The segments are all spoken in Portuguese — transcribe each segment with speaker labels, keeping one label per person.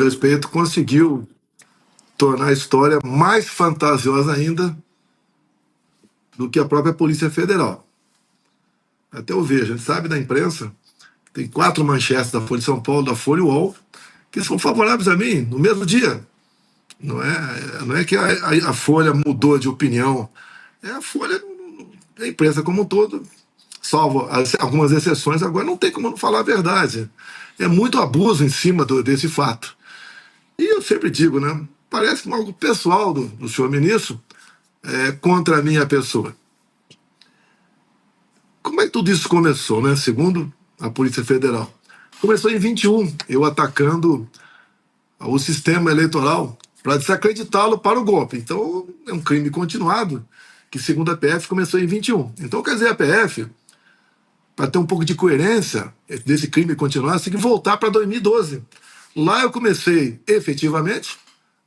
Speaker 1: meu respeito, conseguiu tornar a história mais fantasiosa ainda do que a própria Polícia Federal. Até eu vejo, a gente sabe da imprensa, tem 4 manchetes da Folha de São Paulo, da Folha UOL, que são favoráveis a mim no mesmo dia. Não é que a Folha mudou de opinião. É a Folha, a imprensa como um todo, salvo algumas exceções, agora não tem como não falar a verdade. É muito abuso em cima desse fato. E eu sempre digo, né? Parece algo pessoal do senhor ministro contra a minha pessoa. Como é que tudo isso começou, né? Segundo a Polícia Federal. Começou em 21, eu atacando o sistema eleitoral para desacreditá-lo para o golpe. Então, é um crime continuado, que segundo a PF começou em 21. Então, quer dizer, a PF, para ter um pouco de coerência desse crime continuado, tem que voltar para 2012. Lá eu comecei, efetivamente,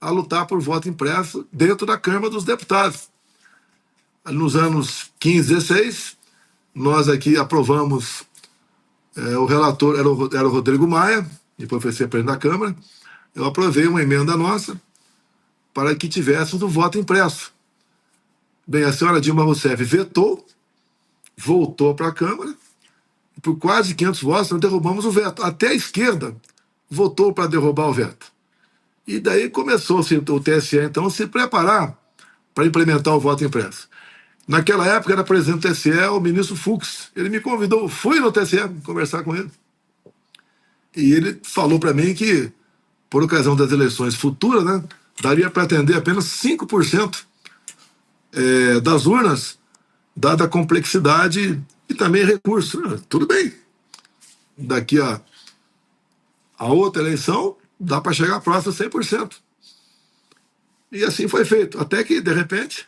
Speaker 1: a lutar por voto impresso dentro da Câmara dos Deputados. Nos anos 15 e 16, nós aqui aprovamos, o relator era o Rodrigo Maia, depois foi ser presidente da Câmara, eu aprovei uma emenda nossa para que tivéssemos o voto impresso. Bem, a senhora Dilma Rousseff vetou, voltou para a Câmara, e por quase 500 votos nós derrubamos o veto. Até a esquerda votou para derrubar o veto. E daí começou o TSE, então, a se preparar para implementar o voto impresso. Naquela época era presidente do TSE o ministro Fux. Ele me convidou, fui no TSE conversar com ele. E ele falou para mim que, por ocasião das eleições futuras, né, daria para atender apenas 5% das urnas, dada a complexidade e também recurso. Tudo bem. Daqui a outra eleição, dá para chegar próximo a 100%. E assim foi feito. Até que, de repente,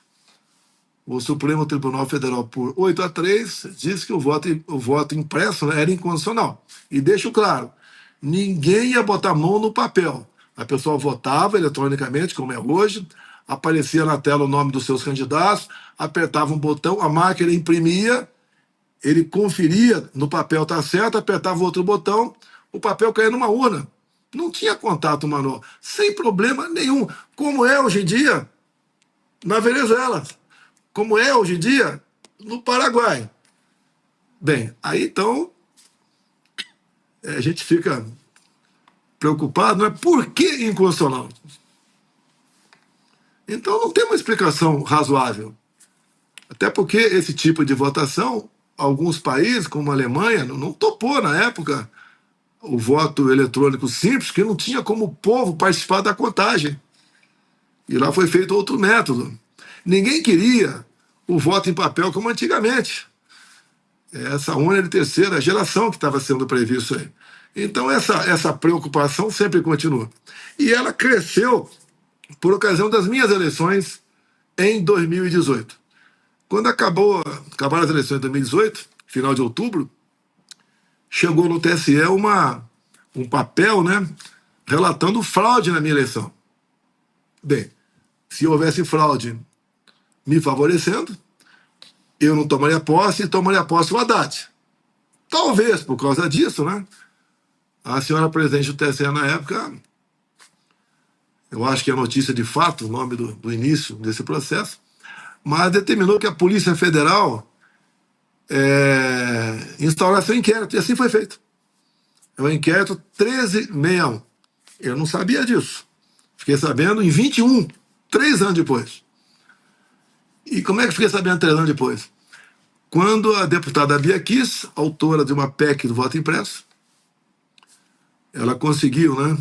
Speaker 1: o Supremo Tribunal Federal, por 8-3, disse que o voto impresso, né, era inconstitucional. E deixo claro, ninguém ia botar a mão no papel. A pessoa votava eletronicamente, como é hoje, aparecia na tela o nome dos seus candidatos, apertava um botão, a máquina imprimia, ele conferia no papel está certo, apertava outro botão, o papel caía numa urna. Não tinha contato manual, sem problema nenhum. Como é hoje em dia na Venezuela, como é hoje em dia no Paraguai. Bem, aí então a gente fica preocupado, não é? Por que inconstitucional? Então não tem uma explicação razoável. Até porque esse tipo de votação, alguns países, como a Alemanha, não topou na época o voto eletrônico simples, que não tinha como o povo participar da contagem. E lá foi feito outro método. Ninguém queria o voto em papel como antigamente. Essa onda de terceira geração que estava sendo previsto aí. Então essa preocupação sempre continua. E ela cresceu por ocasião das minhas eleições em 2018. Quando acabaram as eleições de 2018, final de outubro, chegou no TSE um papel, né, relatando fraude na minha eleição. Bem, se houvesse fraude me favorecendo, eu não tomaria posse e tomaria posse o Haddad. Talvez, por causa disso, né, a senhora presidente do TSE na época, eu acho que é notícia de fato, o nome do início desse processo, mas determinou que a Polícia Federal instaurasse um inquérito, e assim foi feito. É o inquérito 1361. Eu não sabia disso. Fiquei sabendo em 21, 3 anos depois. E como é que fiquei sabendo 3 anos depois? Quando a deputada Bia Kiss, autora de uma PEC do voto impresso, ela conseguiu, né,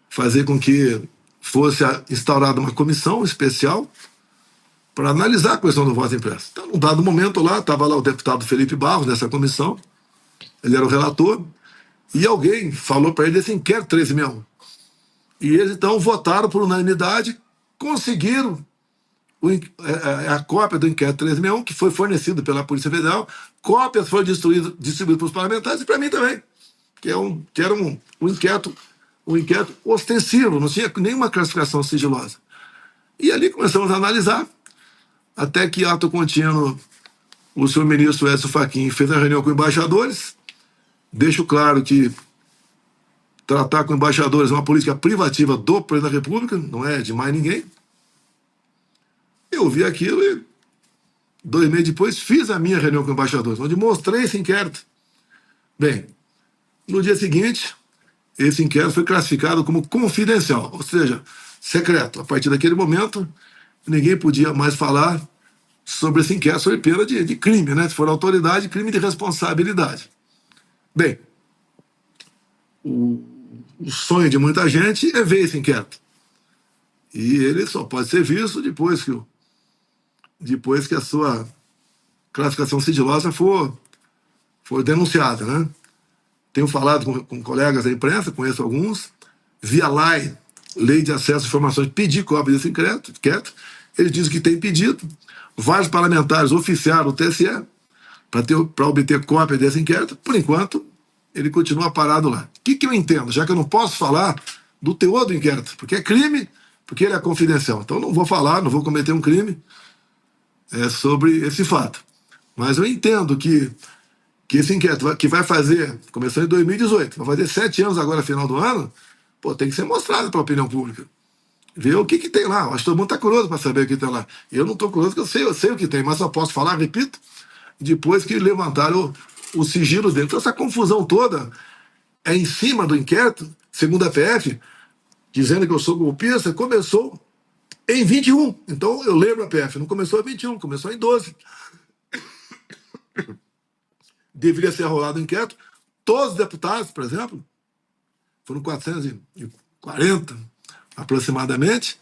Speaker 1: fazer com que fosse instaurada uma comissão especial para analisar a questão do voto impresso. Então, num dado momento lá, estava lá o deputado Felipe Barros, nessa comissão, ele era o relator, e alguém falou para ele desse inquérito 1361. E eles, então, votaram por unanimidade, conseguiram a cópia do inquérito 1361, que foi fornecido pela Polícia Federal, cópias foram distribuídas para os parlamentares e para mim também, que era um inquérito ostensivo, não tinha nenhuma classificação sigilosa. E ali começamos a analisar, até que, ato contínuo, o senhor ministro Edson Fachin fez a reunião com embaixadores. Deixo claro que tratar com embaixadores é uma política privativa do presidente da República, não é de mais ninguém. Eu vi aquilo e 2 meses depois fiz a minha reunião com embaixadores, onde mostrei esse inquérito. Bem, no dia seguinte, esse inquérito foi classificado como confidencial, ou seja, secreto. A partir daquele momento, ninguém podia mais falar sobre esse inquérito, sobre pena de crime, né? Se for autoridade, crime de responsabilidade. Bem, o sonho de muita gente é ver esse inquérito. E ele só pode ser visto depois que a sua classificação sigilosa for denunciada, né? Tenho falado com colegas da imprensa, conheço alguns, via lei de acesso a informações, pedi cópia desse inquérito. Eles dizem que tem pedido. Vários parlamentares oficiaram o TSE para obter cópia desse inquérito. Por enquanto, ele continua parado lá. O que eu entendo? Já que eu não posso falar do teor do inquérito, porque é crime, porque ele é confidencial. Então, não vou falar, não vou cometer um crime sobre esse fato. Mas eu entendo que esse inquérito, que vai fazer, começou em 2018, vai fazer 7 anos agora, final do ano, tem que ser mostrado para a opinião pública. Ver o que tem lá. Acho que todo mundo está curioso para saber o que tem lá. Eu não estou curioso, porque eu sei o que tem, mas só posso falar, repito, depois que levantaram o sigilo dele. Então, essa confusão toda é em cima do inquérito, segundo a PF, dizendo que eu sou golpista, começou em 21. Então, eu lembro a PF, não começou em 21, começou em 12. Deveria ser rolado o inquérito. Todos os deputados, por exemplo, foram 440 aproximadamente,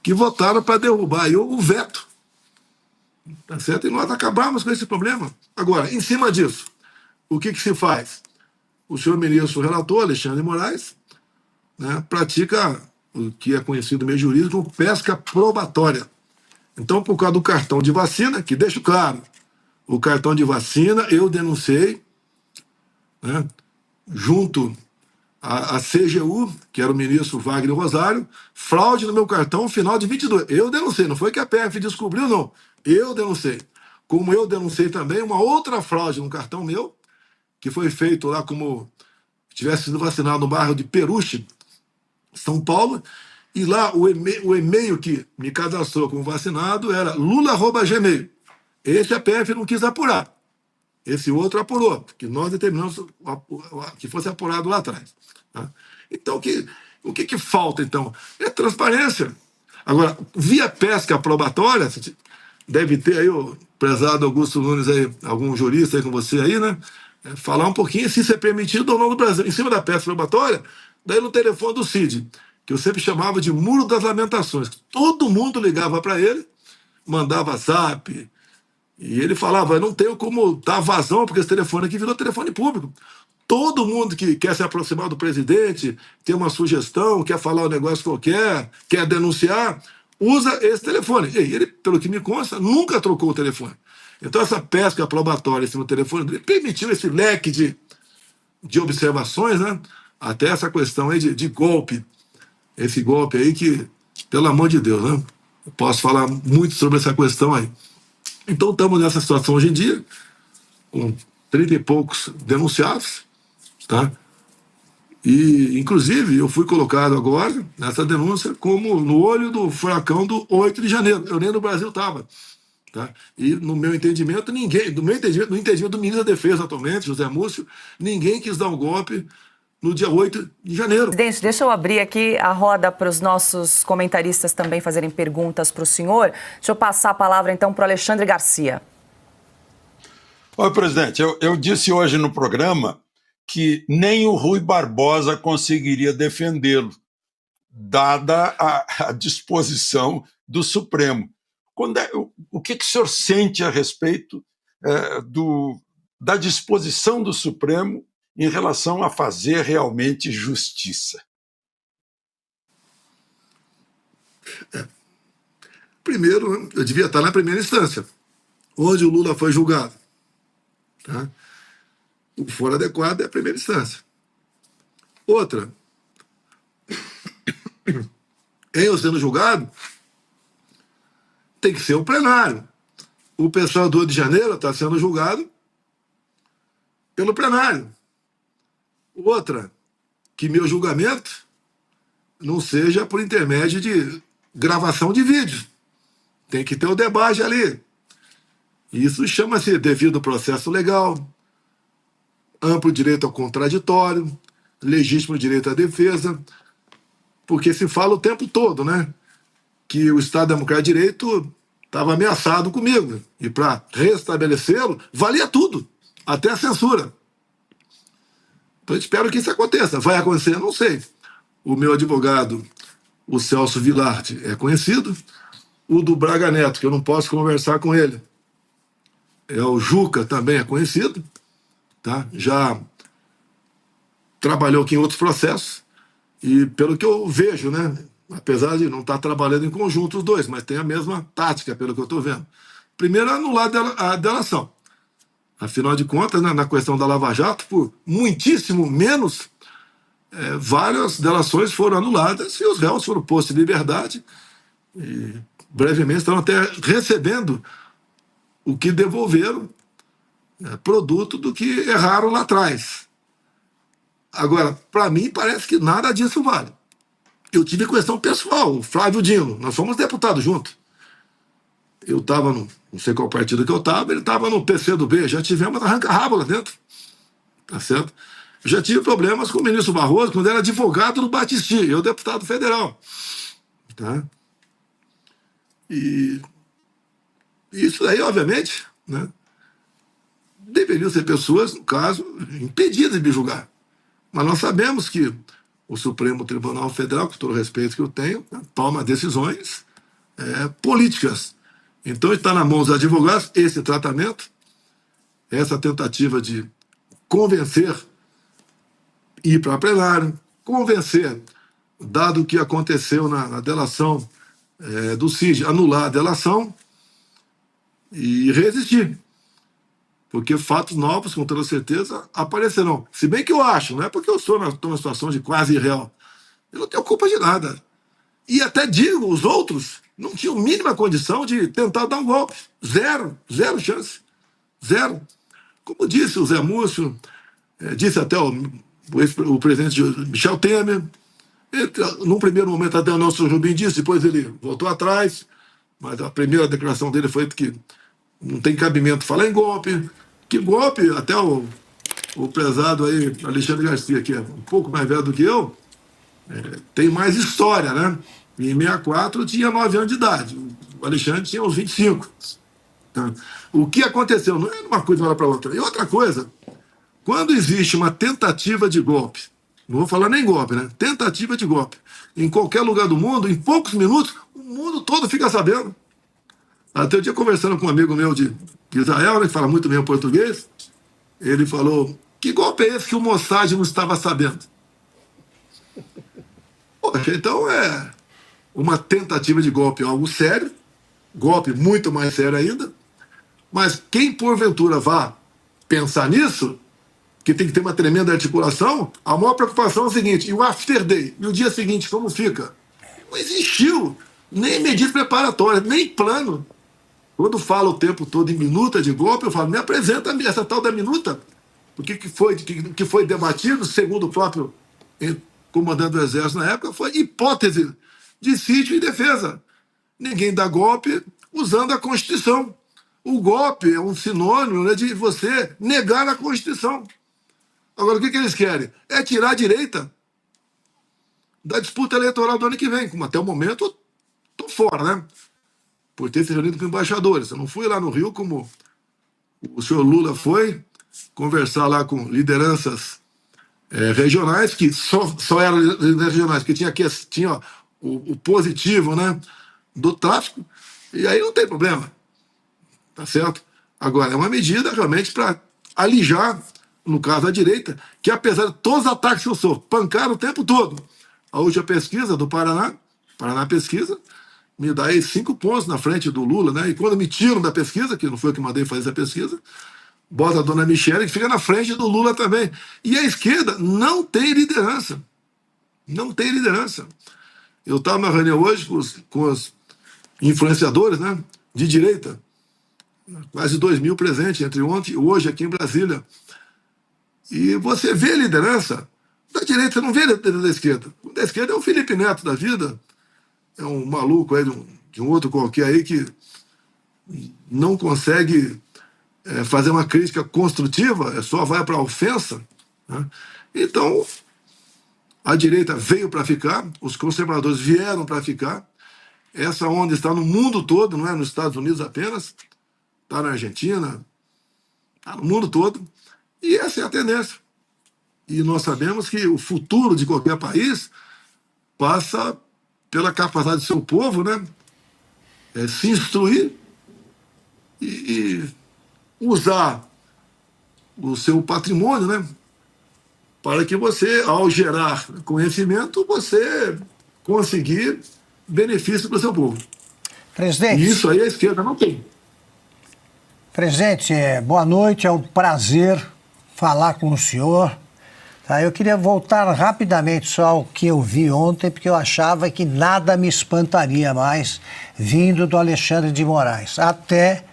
Speaker 1: que votaram para derrubar aí o veto. Tá certo? E nós acabamos com esse problema. Agora, em cima disso, o que se faz? O senhor ministro relator, Alexandre de Moraes, né, pratica o que é conhecido no meio jurídico como pesca probatória. Então, por causa do cartão de vacina, que deixo claro, o cartão de vacina eu denunciei, né, junto à CGU, que era o ministro Wagner Rosário, fraude no meu cartão no final de 22. Eu denunciei, não foi que a PF descobriu, não. Eu denunciei. Como eu denunciei também uma outra fraude no cartão meu, que foi feito lá como tivesse sido vacinado no bairro de Peruche, São Paulo, e lá o e-mail que me cadastrou como vacinado era lula@gmail. Esse a PF não quis apurar. Esse outro apurou, porque nós determinamos que fosse apurado lá atrás. Tá? Então, o que falta, então? É transparência. Agora, via pesca probatória, deve ter aí o prezado Augusto Nunes, aí, algum jurista aí com você aí, né? Falar um pouquinho se isso é permitido ou não no Brasil. Em cima da pesca probatória, daí no telefone do CID, que eu sempre chamava de Muro das Lamentações. Todo mundo ligava para ele, mandava zap, e ele falava, eu não tenho como dar vazão, porque esse telefone aqui virou telefone público. Todo mundo que quer se aproximar do presidente, tem uma sugestão, quer falar um negócio qualquer, quer denunciar, usa esse telefone. E ele, pelo que me consta, nunca trocou o telefone. Então essa pesca probatória em cima do telefone dele permitiu esse leque de observações, né? Até essa questão aí de golpe. Esse golpe aí que, pelo amor de Deus, né? Eu posso falar muito sobre essa questão aí. Então estamos nessa situação hoje em dia, com 30 e poucos denunciados, tá? E, inclusive, eu fui colocado agora, nessa denúncia, como no olho do furacão do 8 de janeiro. Eu nem no Brasil estava. Tá? E, no meu entendimento, ninguém, no entendimento do ministro da Defesa atualmente, José Múcio, ninguém quis dar um golpe no dia 8 de janeiro.
Speaker 2: Presidente, deixa eu abrir aqui a roda para os nossos comentaristas também fazerem perguntas para o senhor. Deixa eu passar a palavra, então, para o Alexandre Garcia.
Speaker 3: Oi, presidente. Eu disse hoje no programa que nem o Rui Barbosa conseguiria defendê-lo, dada a disposição do Supremo. O que o senhor sente a respeito da disposição do Supremo em relação a fazer realmente justiça?
Speaker 1: Primeiro, eu devia estar na primeira instância, onde o Lula foi julgado. Tá? O que for adequado é a primeira instância. Outra, eu sendo julgado, tem que ser o plenário. O pessoal do Rio de Janeiro está sendo julgado pelo plenário. Outra, que meu julgamento não seja por intermédio de gravação de vídeo. Tem que ter o debate ali. Isso chama-se devido processo legal, amplo direito ao contraditório, legítimo direito à defesa, porque se fala o tempo todo, né, que o Estado Democrático de Direito estava ameaçado comigo, e para restabelecê-lo, valia tudo, até a censura. Então eu espero que isso aconteça. Vai acontecer? Não sei. O meu advogado, o Celso Villard, é conhecido. O do Braga Neto, que eu não posso conversar com ele, é o Juca, também é conhecido. Tá? Já trabalhou aqui em outros processos. E pelo que eu vejo, né, apesar de não estar trabalhando em conjunto os dois, mas tem a mesma tática, pelo que eu estou vendo. Primeiro, anular a delação. Afinal de contas, né, na questão da Lava Jato, por muitíssimo menos, várias delações foram anuladas e os réus foram postos em liberdade e brevemente estão até recebendo o que devolveram, produto do que erraram lá atrás. Agora, para mim, parece que nada disso vale. Eu tive questão pessoal, o Flávio Dino, nós fomos deputados juntos. Eu estava no, não sei qual partido que eu estava, ele estava no PCdoB, já tivemos arranca-rabo lá dentro. Tá certo? Já tive problemas com o ministro Barroso quando era advogado do Battisti, eu deputado federal. Tá? E isso daí, obviamente, né, deveriam ser pessoas, no caso, impedidas de me julgar. Mas nós sabemos que o Supremo Tribunal Federal, com todo o respeito que eu tenho, né, toma decisões políticas. Então está na mão dos advogados esse tratamento, essa tentativa de convencer, ir para plenário, convencer, dado o que aconteceu na delação do CID, anular a delação e resistir. Porque fatos novos, com toda certeza, aparecerão. Se bem que eu acho, não é porque eu estou numa situação de quase irreal. Eu não tenho culpa de nada. E até digo, os outros não tinham mínima condição de tentar dar um golpe. Zero chance. Zero. Como disse o Zé Múcio, disse até o presidente Michel Temer, num primeiro momento até o Nelson Jobim disse, depois ele voltou atrás, mas a primeira declaração dele foi que não tem cabimento falar em golpe. Que golpe, até o prezado aí, Alexandre Garcia, que é um pouco mais velho do que eu, tem mais história, né? Em 64 eu tinha 9 anos de idade, o Alexandre tinha uns 25. Tá? O que aconteceu não é uma coisa de uma hora para outra. E outra coisa, quando existe uma tentativa de golpe, não vou falar nem golpe, né? Tentativa de golpe, em qualquer lugar do mundo, em poucos minutos, o mundo todo fica sabendo. Até o dia conversando com um amigo meu de Israel, né, que fala muito bem o português, ele falou, que golpe é esse que o Mossad não estava sabendo? Poxa, então é uma tentativa de golpe, algo sério, golpe muito mais sério ainda, mas quem porventura vá pensar nisso, que tem que ter uma tremenda articulação, a maior preocupação é o seguinte, e o after day, e o dia seguinte, como fica? Não existiu nem medida preparatória, nem plano. Quando falo o tempo todo em minuta de golpe, eu falo, me apresenta essa tal da minuta. Porque que foi debatido, segundo o próprio comandante do Exército na época, foi hipótese de sítio e defesa. Ninguém dá golpe usando a Constituição. O golpe é um sinônimo, né, de você negar a Constituição. Agora, o que eles querem? É tirar a direita da disputa eleitoral do ano que vem. Como até o momento, estou fora, né? Por ter se reunido com embaixadores. Eu não fui lá no Rio como o senhor Lula foi conversar lá com lideranças regionais, que só eram regionais, porque tinha o positivo, né, do tráfico, e aí não tem problema. Tá certo? Agora, é uma medida realmente para alijar, no caso, a direita, que apesar de todos os ataques que eu sou, pancaram o tempo todo. A última pesquisa do Paraná Pesquisa, me dá aí 5 pontos na frente do Lula, né? E quando me tiram da pesquisa, que não foi eu que mandei fazer essa pesquisa, bota a dona Michele, que fica na frente do Lula também. E a esquerda não tem liderança. Não tem liderança. Eu estava na reunião hoje com os influenciadores, né, de direita, quase 2.000 presentes entre ontem e hoje aqui em Brasília. E você vê liderança, Da direita, você não vê da esquerda. O da esquerda é o Felipe Neto da vida, é um maluco aí de um outro qualquer aí que não consegue fazer uma crítica construtiva, só vai para a ofensa. Né? Então, a direita veio para ficar, os conservadores vieram para ficar. Essa onda está no mundo todo, não é nos Estados Unidos apenas, está na Argentina, está no mundo todo. E essa é a tendência. E nós sabemos que o futuro de qualquer país passa pela capacidade do seu povo, né? Se instruir e usar o seu patrimônio, né? Para que você, ao gerar conhecimento, você conseguir benefício para o seu povo.
Speaker 4: Presidente.
Speaker 1: E isso aí a esquerda não tem.
Speaker 4: Presidente, boa noite, é um prazer falar com o senhor. Tá, eu queria voltar rapidamente só ao que eu vi ontem, porque eu achava que nada me espantaria mais vindo do Alexandre de Moraes. Até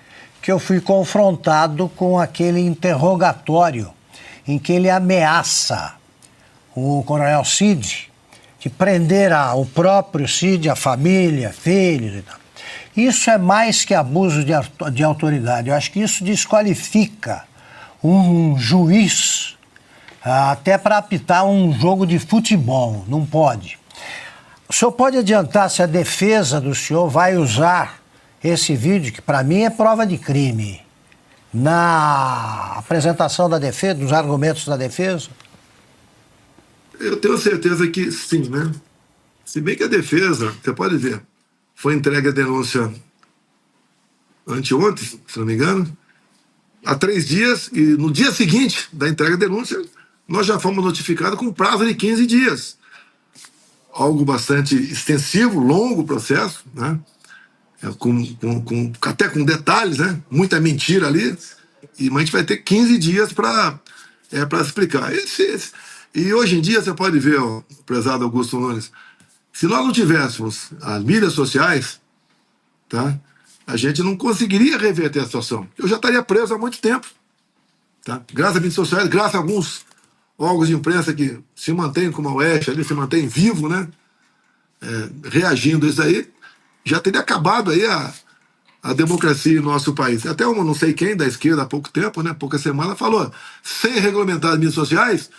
Speaker 4: que eu fui confrontado com aquele interrogatório em que ele ameaça o coronel Cid de prender o próprio Cid, a família, filhos e tal. Isso é mais que abuso de autoridade. Eu acho que isso desqualifica um juiz até para apitar um jogo de futebol. Não pode. O senhor pode adiantar se a defesa do senhor vai usar esse vídeo, que para mim é prova de crime, na apresentação da defesa, dos argumentos da defesa?
Speaker 1: Eu tenho certeza que sim, né? Se bem que a defesa, você pode ver, foi entregue a denúncia anteontem, se não me engano, há 3 dias, e no dia seguinte da entrega da denúncia, nós já fomos notificados com prazo de 15 dias. Algo bastante extensivo, longo processo, né? Até com detalhes, né? Muita mentira ali. Mas a gente vai ter 15 dias para explicar. E hoje em dia você pode ver, ó, prezado Augusto Nunes, se nós não tivéssemos as mídias sociais, tá? A gente não conseguiria reverter a situação. Eu já estaria preso há muito tempo. Tá? Graças às mídias sociais, graças a alguns órgãos de imprensa que se mantêm, como a Oeste, ali, se mantém vivo, né? Reagindo a isso aí, já teria acabado aí a democracia em nosso país. Até não sei quem da esquerda há pouco tempo, né? Pouca semana, falou: sem regulamentar as mídias sociais,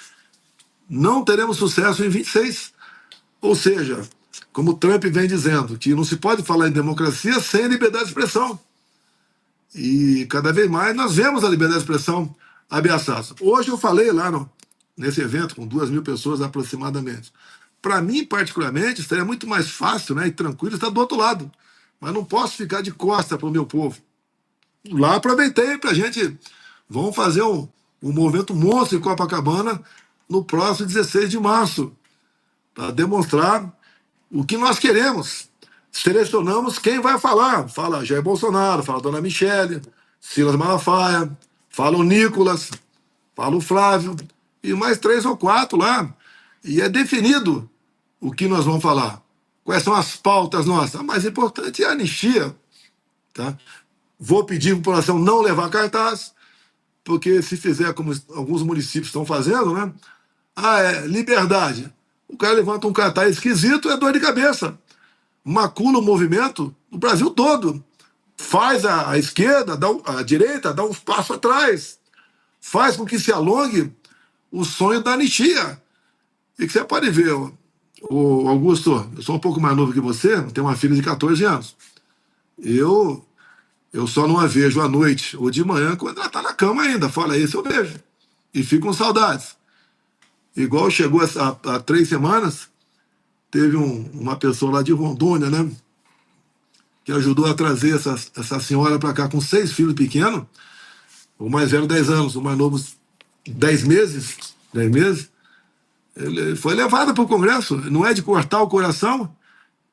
Speaker 1: não teremos sucesso em 26. Ou seja, como Trump vem dizendo, que não se pode falar em democracia sem liberdade de expressão. E cada vez mais nós vemos a liberdade de expressão ameaçada. Hoje eu falei lá nesse evento, com 2.000 pessoas aproximadamente. Para mim, particularmente, seria muito mais fácil, né, e tranquilo estar do outro lado. Mas não posso ficar de costa para o meu povo. Lá aproveitei para a gente... Vamos fazer um movimento monstro em Copacabana no próximo 16 de março. Para demonstrar o que nós queremos. Selecionamos quem vai falar. Fala Jair Bolsonaro, fala Dona Michele, Silas Malafaia, fala o Nicolas, fala o Flávio, e mais 3 ou 4 lá. E é definido o que nós vamos falar. Quais são as pautas nossas? A mais importante é a anistia. Tá? Vou pedir para a população não levar cartaz, porque se fizer como alguns municípios estão fazendo, né? Liberdade. O cara levanta um cartaz esquisito, é dor de cabeça. Macula o movimento no Brasil todo. Faz a esquerda, a direita, dá uns passos atrás. Faz com que se alongue o sonho da anistia. E que você pode ver, o Augusto, eu sou um pouco mais novo que você, tenho uma filha de 14 anos. Eu só não a vejo à noite ou de manhã quando ela está na cama ainda. Fala isso, eu vejo. E fico com saudades. Igual chegou há 3 semanas, teve uma pessoa lá de Rondônia, né? Que ajudou a trazer essa senhora para cá com 6 filhos pequenos. O mais velho 10 anos, o mais novo 10 meses. 10 meses. Ele foi levado para o Congresso. Não é de cortar o coração.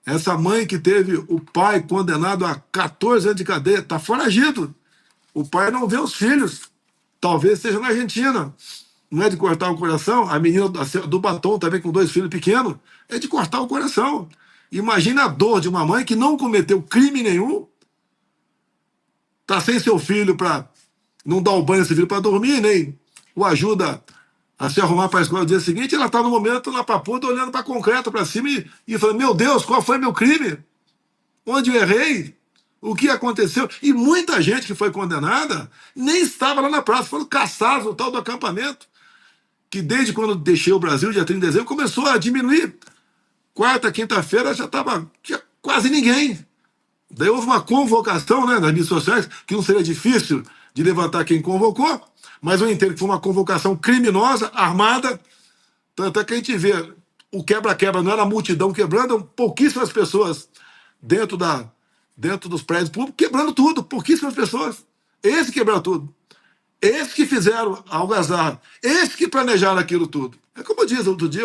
Speaker 1: Essa mãe que teve o pai condenado a 14 anos de cadeia, está foragido. O pai não vê os filhos. Talvez seja na Argentina. Não é de cortar o coração. A menina do batom também com 2 filhos pequenos. É de cortar o coração. Imagina a dor de uma mãe que não cometeu crime nenhum. Está sem seu filho para não dar o banho a seu filho para dormir, nem o ajuda a se arrumar para a escola no dia seguinte, ela está no momento na papuda olhando para concreto, para cima e falando, meu Deus, qual foi meu crime? Onde eu errei? O que aconteceu? E muita gente que foi condenada nem estava lá na praça, foram caçados no tal do acampamento, que desde quando deixei o Brasil, dia 30 de dezembro, começou a diminuir. Quarta, quinta-feira já tinha quase ninguém. Daí houve uma convocação, né, nas mídias sociais, que não seria difícil de levantar quem convocou, mas eu entendo que foi uma convocação criminosa, armada, tanto é que a gente vê o quebra-quebra, não era a multidão quebrando, eram pouquíssimas pessoas dentro dos prédios públicos, quebrando tudo, pouquíssimas pessoas. Esses quebraram tudo. Esses que fizeram a algazarra, esses que planejaram aquilo tudo. É como eu disse, outro dia,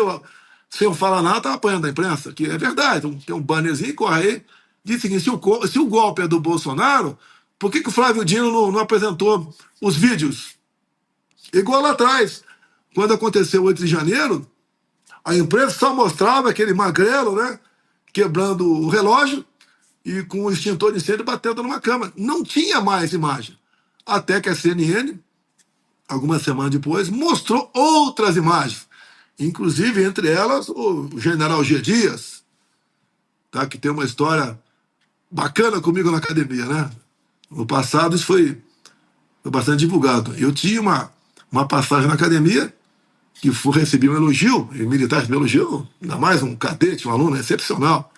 Speaker 1: sem eu falar nada, estava apanhando da imprensa, que é verdade, tem um bannerzinho, corre aí, diz o seguinte, se o golpe é do Bolsonaro, por que o Flávio Dino não apresentou os vídeos? Igual lá atrás, quando aconteceu o 8 de janeiro, a imprensa só mostrava aquele magrelo, né, quebrando o relógio e com o extintor de incêndio batendo numa cama. Não tinha mais imagem. Até que a CNN, algumas semanas depois, mostrou outras imagens. Inclusive, entre elas, o general G. Dias, tá, que tem uma história bacana comigo na academia, né? No passado, isso foi bastante divulgado. Eu tinha uma passagem na academia que recebi um elogio, e militares me elogiou, ainda mais um cadete, um aluno excepcional,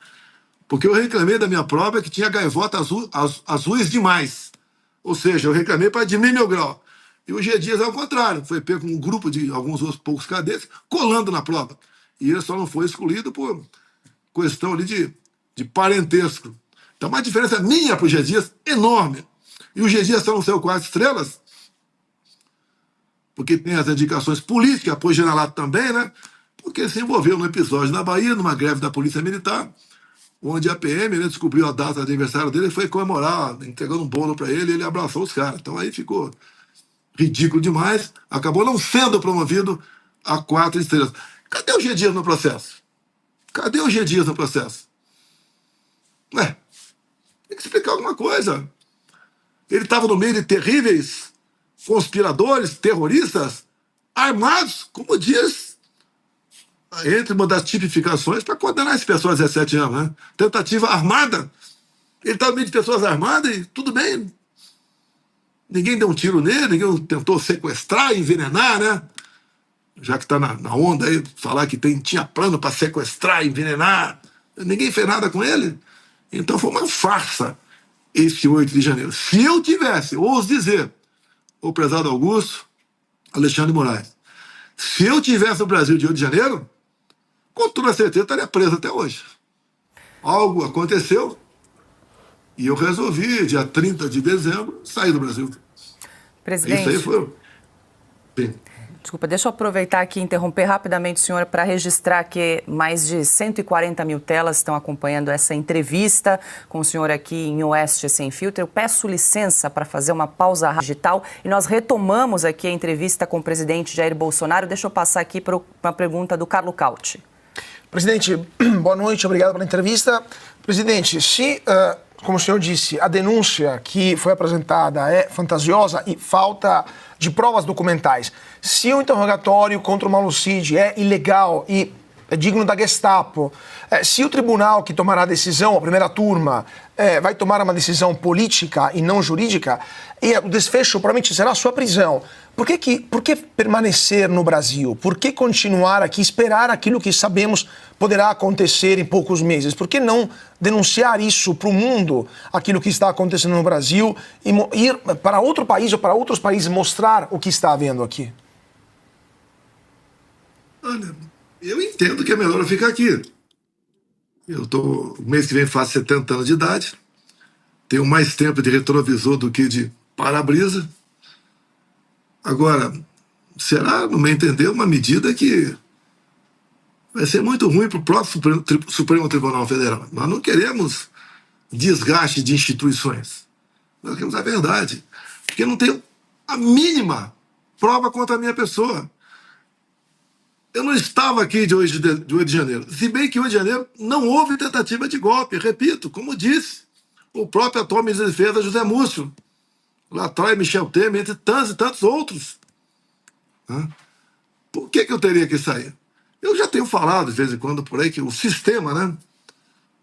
Speaker 1: porque eu reclamei da minha prova que tinha gaivota azuis demais. Ou seja, eu reclamei para diminuir meu grau. E o G. Dias, ao contrário, foi pego com um grupo de alguns outros poucos cadetes colando na prova. E ele só não foi excluído por questão ali de parentesco. Então, uma diferença minha para o G. Dias enorme. E o G. Dias só não saiu 4 estrelas, porque tem as indicações políticas, apoio generalato também, né? Porque ele se envolveu num episódio na Bahia, numa greve da Polícia Militar, onde a PM, né, descobriu a data do aniversário dele e foi comemorar, entregando um bolo para ele, e ele abraçou os caras. Então aí ficou ridículo demais, acabou não sendo promovido a 4 estrelas. Cadê o G. Dias no processo? Cadê o G. Dias no processo? Ué, tem que explicar alguma coisa. Ele estava no meio de terríveis conspiradores, terroristas, armados, como diz, entre uma das tipificações, para condenar esse pessoal a 17 anos, né? Tentativa armada. Ele estava no meio de pessoas armadas e tudo bem. Ninguém deu um tiro nele, ninguém tentou sequestrar, envenenar, né? Já que está na onda aí, falar que tinha plano para sequestrar, envenenar. Ninguém fez nada com ele. Então foi uma farsa esse 8 de janeiro. Se eu tivesse, ouso dizer, o prezado Augusto Alexandre Moraes, se eu tivesse no Brasil de 8 de janeiro, com toda certeza estaria preso até hoje. Algo aconteceu e eu resolvi, dia 30 de dezembro, sair do Brasil.
Speaker 2: Presidente,
Speaker 1: isso aí foi... Sim.
Speaker 2: Desculpa, deixa eu aproveitar aqui e interromper rapidamente o senhor para registrar que mais de 140 mil telas estão acompanhando essa entrevista com o senhor aqui em Oeste Sem Filtro. Eu peço licença para fazer uma pausa digital e nós retomamos aqui a entrevista com o presidente Jair Bolsonaro. Deixa eu passar aqui para uma pergunta do Carlo Cauti.
Speaker 5: Presidente, boa noite, obrigado pela entrevista. Presidente, se, como o senhor disse, a denúncia que foi apresentada é fantasiosa e falta de provas documentais, se o interrogatório contra o Mauro Cid é ilegal e é digno da Gestapo, se o tribunal que tomará a decisão, a primeira turma, vai tomar uma decisão política e não jurídica, e o desfecho provavelmente será a sua prisão, por que permanecer no Brasil? Por que continuar aqui, esperar aquilo que sabemos poderá acontecer em poucos meses? Por que não denunciar isso para o mundo, aquilo que está acontecendo no Brasil, e ir para outro país ou para outros países mostrar o que está havendo aqui?
Speaker 1: Olha, eu entendo que é melhor eu ficar aqui. O mês que vem faço 70 anos de idade, tenho mais tempo de retrovisor do que de para-brisa. Agora, será, no meu entender, uma medida que vai ser muito ruim para o próprio Supremo Tribunal Federal. Nós não queremos desgaste de instituições. Nós queremos a verdade. Porque não tenho a mínima prova contra a minha pessoa. Eu não estava aqui de 8 de janeiro. Se bem que 8 de janeiro não houve tentativa de golpe. Repito, como disse o próprio atual ministro da Defesa, José Múcio, lá atrás, Michel Temer, entre tantos e tantos outros. Por que eu teria que sair? Eu já tenho falado de vez em quando por aí que o sistema, né,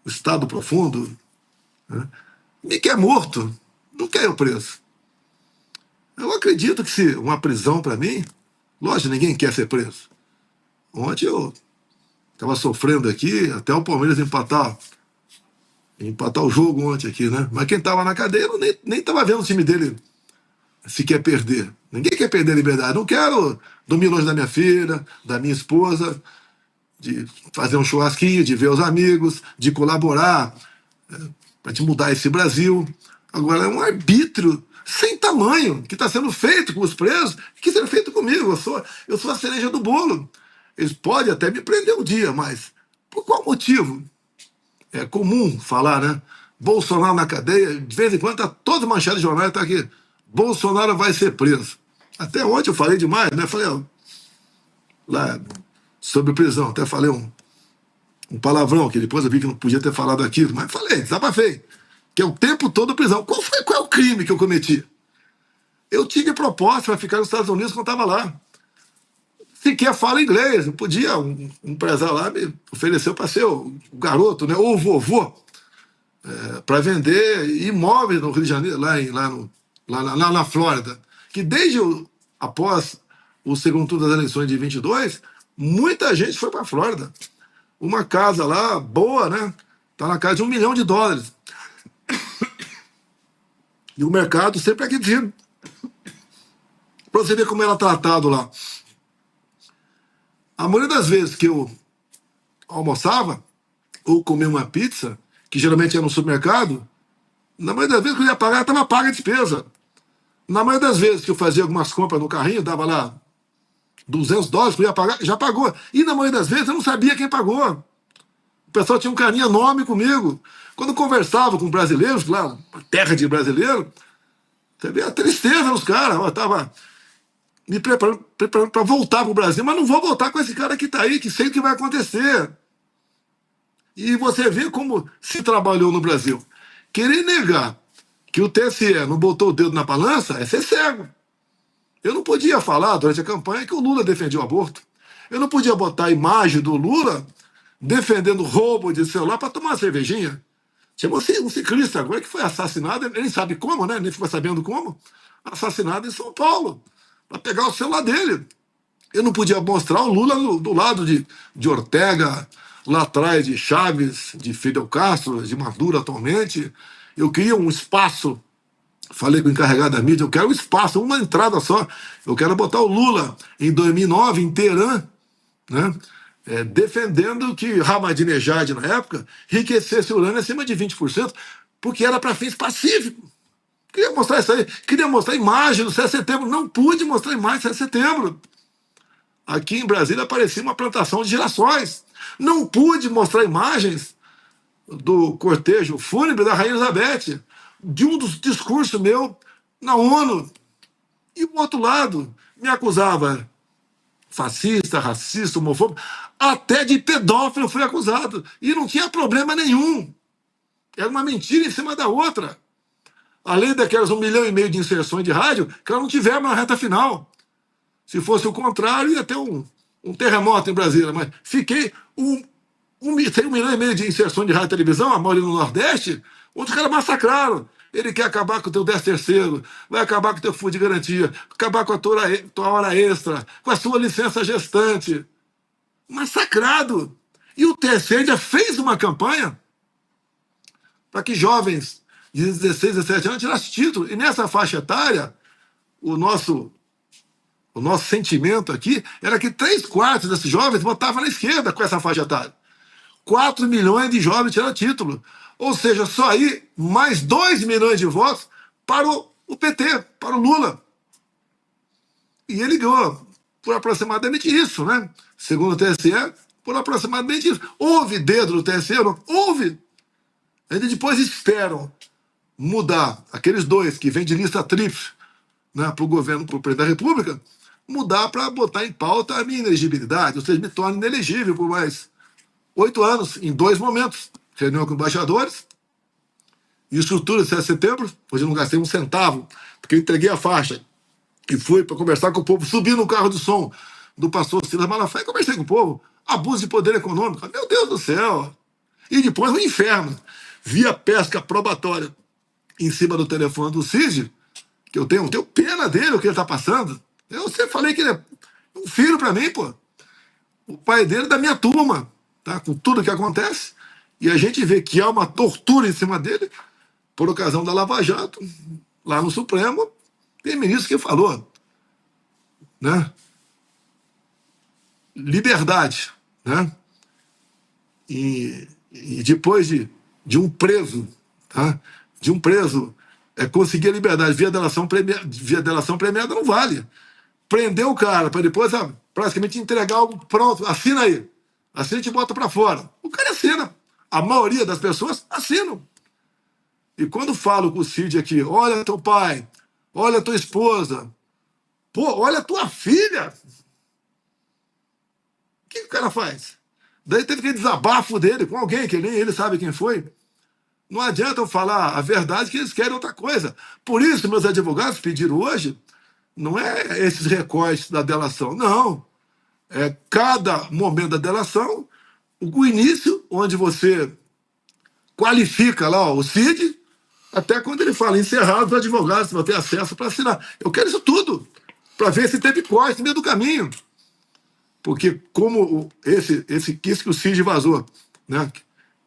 Speaker 1: o estado profundo, né, me quer morto, não quer eu preso. Eu acredito que se uma prisão para mim, lógico, ninguém quer ser preso. Ontem eu estava sofrendo aqui até o Palmeiras empatar o jogo ontem aqui, né? Mas quem estava na cadeia eu nem estava vendo o time dele se quer perder. Ninguém quer perder a liberdade. Não quero dormir longe da minha filha, da minha esposa, de fazer um churrasquinho, de ver os amigos, de colaborar para te mudar esse Brasil. Agora é um arbítrio sem tamanho que está sendo feito com os presos, que sendo feito comigo. Eu sou a cereja do bolo. Eles podem até me prender um dia, mas por qual motivo? É comum falar, né? Bolsonaro na cadeia, de vez em quando tá todo manchado de jornal, tá aqui. Bolsonaro vai ser preso. Até ontem eu falei demais, né? Falei, ó, lá sobre prisão, até falei um palavrão, que depois eu vi que não podia ter falado aquilo, mas falei, desabafei. Que é o tempo todo prisão. Qual é o crime que eu cometi? Eu tive proposta para ficar nos Estados Unidos quando estava lá. Sequer falo inglês, não podia. Um empresário lá me ofereceu para ser o garoto, né, ou o vovô, para vender imóveis no Rio de Janeiro, lá na Flórida. Que após o segundo turno das eleições de 22, muita gente foi para a Flórida. Uma casa lá, boa, né? Está na casa de $1 milhão. E o mercado sempre aquecido. Para você ver como era tratado lá. A maioria das vezes que eu almoçava ou comia uma pizza, que geralmente era no supermercado, na maioria das vezes que eu ia pagar, estava paga a despesa. Na maioria das vezes que eu fazia algumas compras no carrinho, dava lá $200 que eu ia pagar, já pagou. E na maioria das vezes eu não sabia quem pagou. O pessoal tinha um carinho enorme comigo. Quando eu conversava com brasileiros, lá, uma terra de brasileiro, você vê a tristeza nos caras. Eu estava me preparando para voltar para o Brasil, mas não vou voltar com esse cara que está aí, que sei o que vai acontecer. E você vê como se trabalhou no Brasil. Querer negar que o TSE não botou o dedo na balança é ser cego. Eu não podia falar durante a campanha que o Lula defendia o aborto. Eu não podia botar a imagem do Lula defendendo roubo de celular para tomar uma cervejinha. Tinha um ciclista agora que foi assassinado, ele nem sabe como, né? Nem ficou sabendo como. Assassinado em São Paulo, para pegar o celular dele. Eu não podia mostrar o Lula do lado de Ortega, lá atrás de Chaves, de Fidel Castro, de Maduro atualmente. Eu queria um espaço, falei com o encarregado da mídia, eu quero um espaço, uma entrada só. Eu quero botar o Lula em 2009, em Teherã, né? Defendendo que Ahmadinejad, na época, enriquecesse o urânio acima de 20%, porque era para fins pacíficos. Queria mostrar isso aí, queria mostrar a imagem do 7 de setembro, não pude mostrar a imagem do 7 de setembro. Aqui em Brasília aparecia uma plantação de girassóis. Não pude mostrar imagens do cortejo fúnebre da Rainha Elizabeth, de um dos discursos meu na ONU. E o outro lado me acusava fascista, racista, homofóbico, até de pedófilo fui acusado. E não tinha problema nenhum. Era uma mentira em cima da outra. Além daquelas 1,5 milhão de inserções de rádio, que elas não tiveram na reta final. Se fosse o contrário, ia ter um terremoto em Brasília. Mas fiquei tem 1,5 milhão de inserções de rádio e televisão, a maioria no Nordeste, onde os caras massacraram. Ele quer acabar com o teu 13º, vai acabar com o teu fundo de garantia, acabar com a tua hora extra, com a sua licença gestante. Massacrado. E o TSE já fez uma campanha para que jovens de 16, 17 anos tirassem título. E nessa faixa etária, o nosso sentimento aqui era que 3/4 desses jovens votavam na esquerda com essa faixa etária. 4 milhões de jovens tiraram título. Ou seja, só aí mais 2 milhões de votos para o PT, para o Lula. E ele ganhou por aproximadamente isso, né? Segundo o TSE, por aproximadamente isso. Houve dedo no TSE? Não? Houve. Eles depois esperam mudar aqueles 2 que vêm de lista tríplice, né, para o governo, para o presidente da República, mudar para botar em pauta a minha inelegibilidade, ou seja, me torne inelegível por mais 8 anos, em 2 momentos. Reunião com embaixadores e estrutura de 7 de setembro, hoje eu não gastei um centavo, porque eu entreguei a faixa e fui para conversar com o povo, subi no carro de som, do pastor Silas Malafaia, conversei com o povo. Abuso de poder econômico. Meu Deus do céu. E depois o inferno. Via pesca probatória em cima do telefone do Cid, que eu tenho pena dele, o que ele está passando. Eu sempre falei que ele é um filho para mim, pô. O pai dele é da minha turma, tá? Com tudo que acontece. E a gente vê que há uma tortura em cima dele por ocasião da Lava Jato, lá no Supremo. Tem ministro que falou, né? Liberdade, né? E depois de um preso, tá? De um preso conseguir a liberdade via delação premiada não vale. Prender o cara para depois praticamente entregar algo pronto, assina aí. Assina e te bota para fora. O cara assina. A maioria das pessoas assinam. E quando falo com o Cid aqui, olha teu pai, olha tua esposa, pô, olha tua filha. O que o cara faz? Daí teve aquele desabafo dele com alguém, que nem ele sabe quem foi. Não adianta eu falar a verdade que eles querem outra coisa. Por isso, meus advogados pediram hoje, não é esses recortes da delação, não. É cada momento da delação, o início, onde você qualifica lá o Cid, até quando ele fala encerrado, os advogados vão ter acesso para assinar. Eu quero isso tudo, para ver se teve corte no meio do caminho. Porque como isso que o Cid vazou, né?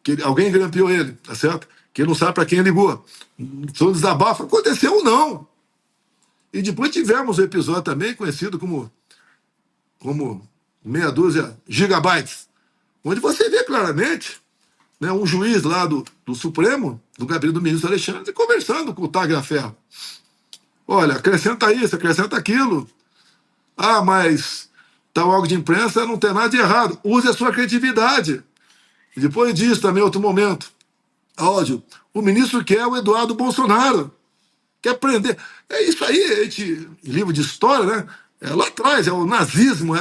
Speaker 1: Que alguém grampeou ele, tá certo? Que ele não sabe para quem ligou. São desabafo, aconteceu ou não. E depois tivemos o episódio também conhecido como meia dúzia gigabytes, onde você vê claramente, né, um juiz lá do Supremo, do gabinete do ministro Alexandre, conversando com o Tagliaferro. Olha, acrescenta isso, acrescenta aquilo. Ah, mas tal órgão de imprensa não tem nada de errado. Use a sua criatividade. E depois disso, também, outro momento, áudio. O ministro quer o Eduardo Bolsonaro. Quer prender. É isso aí, livro de história, né? Lá atrás, é o nazismo,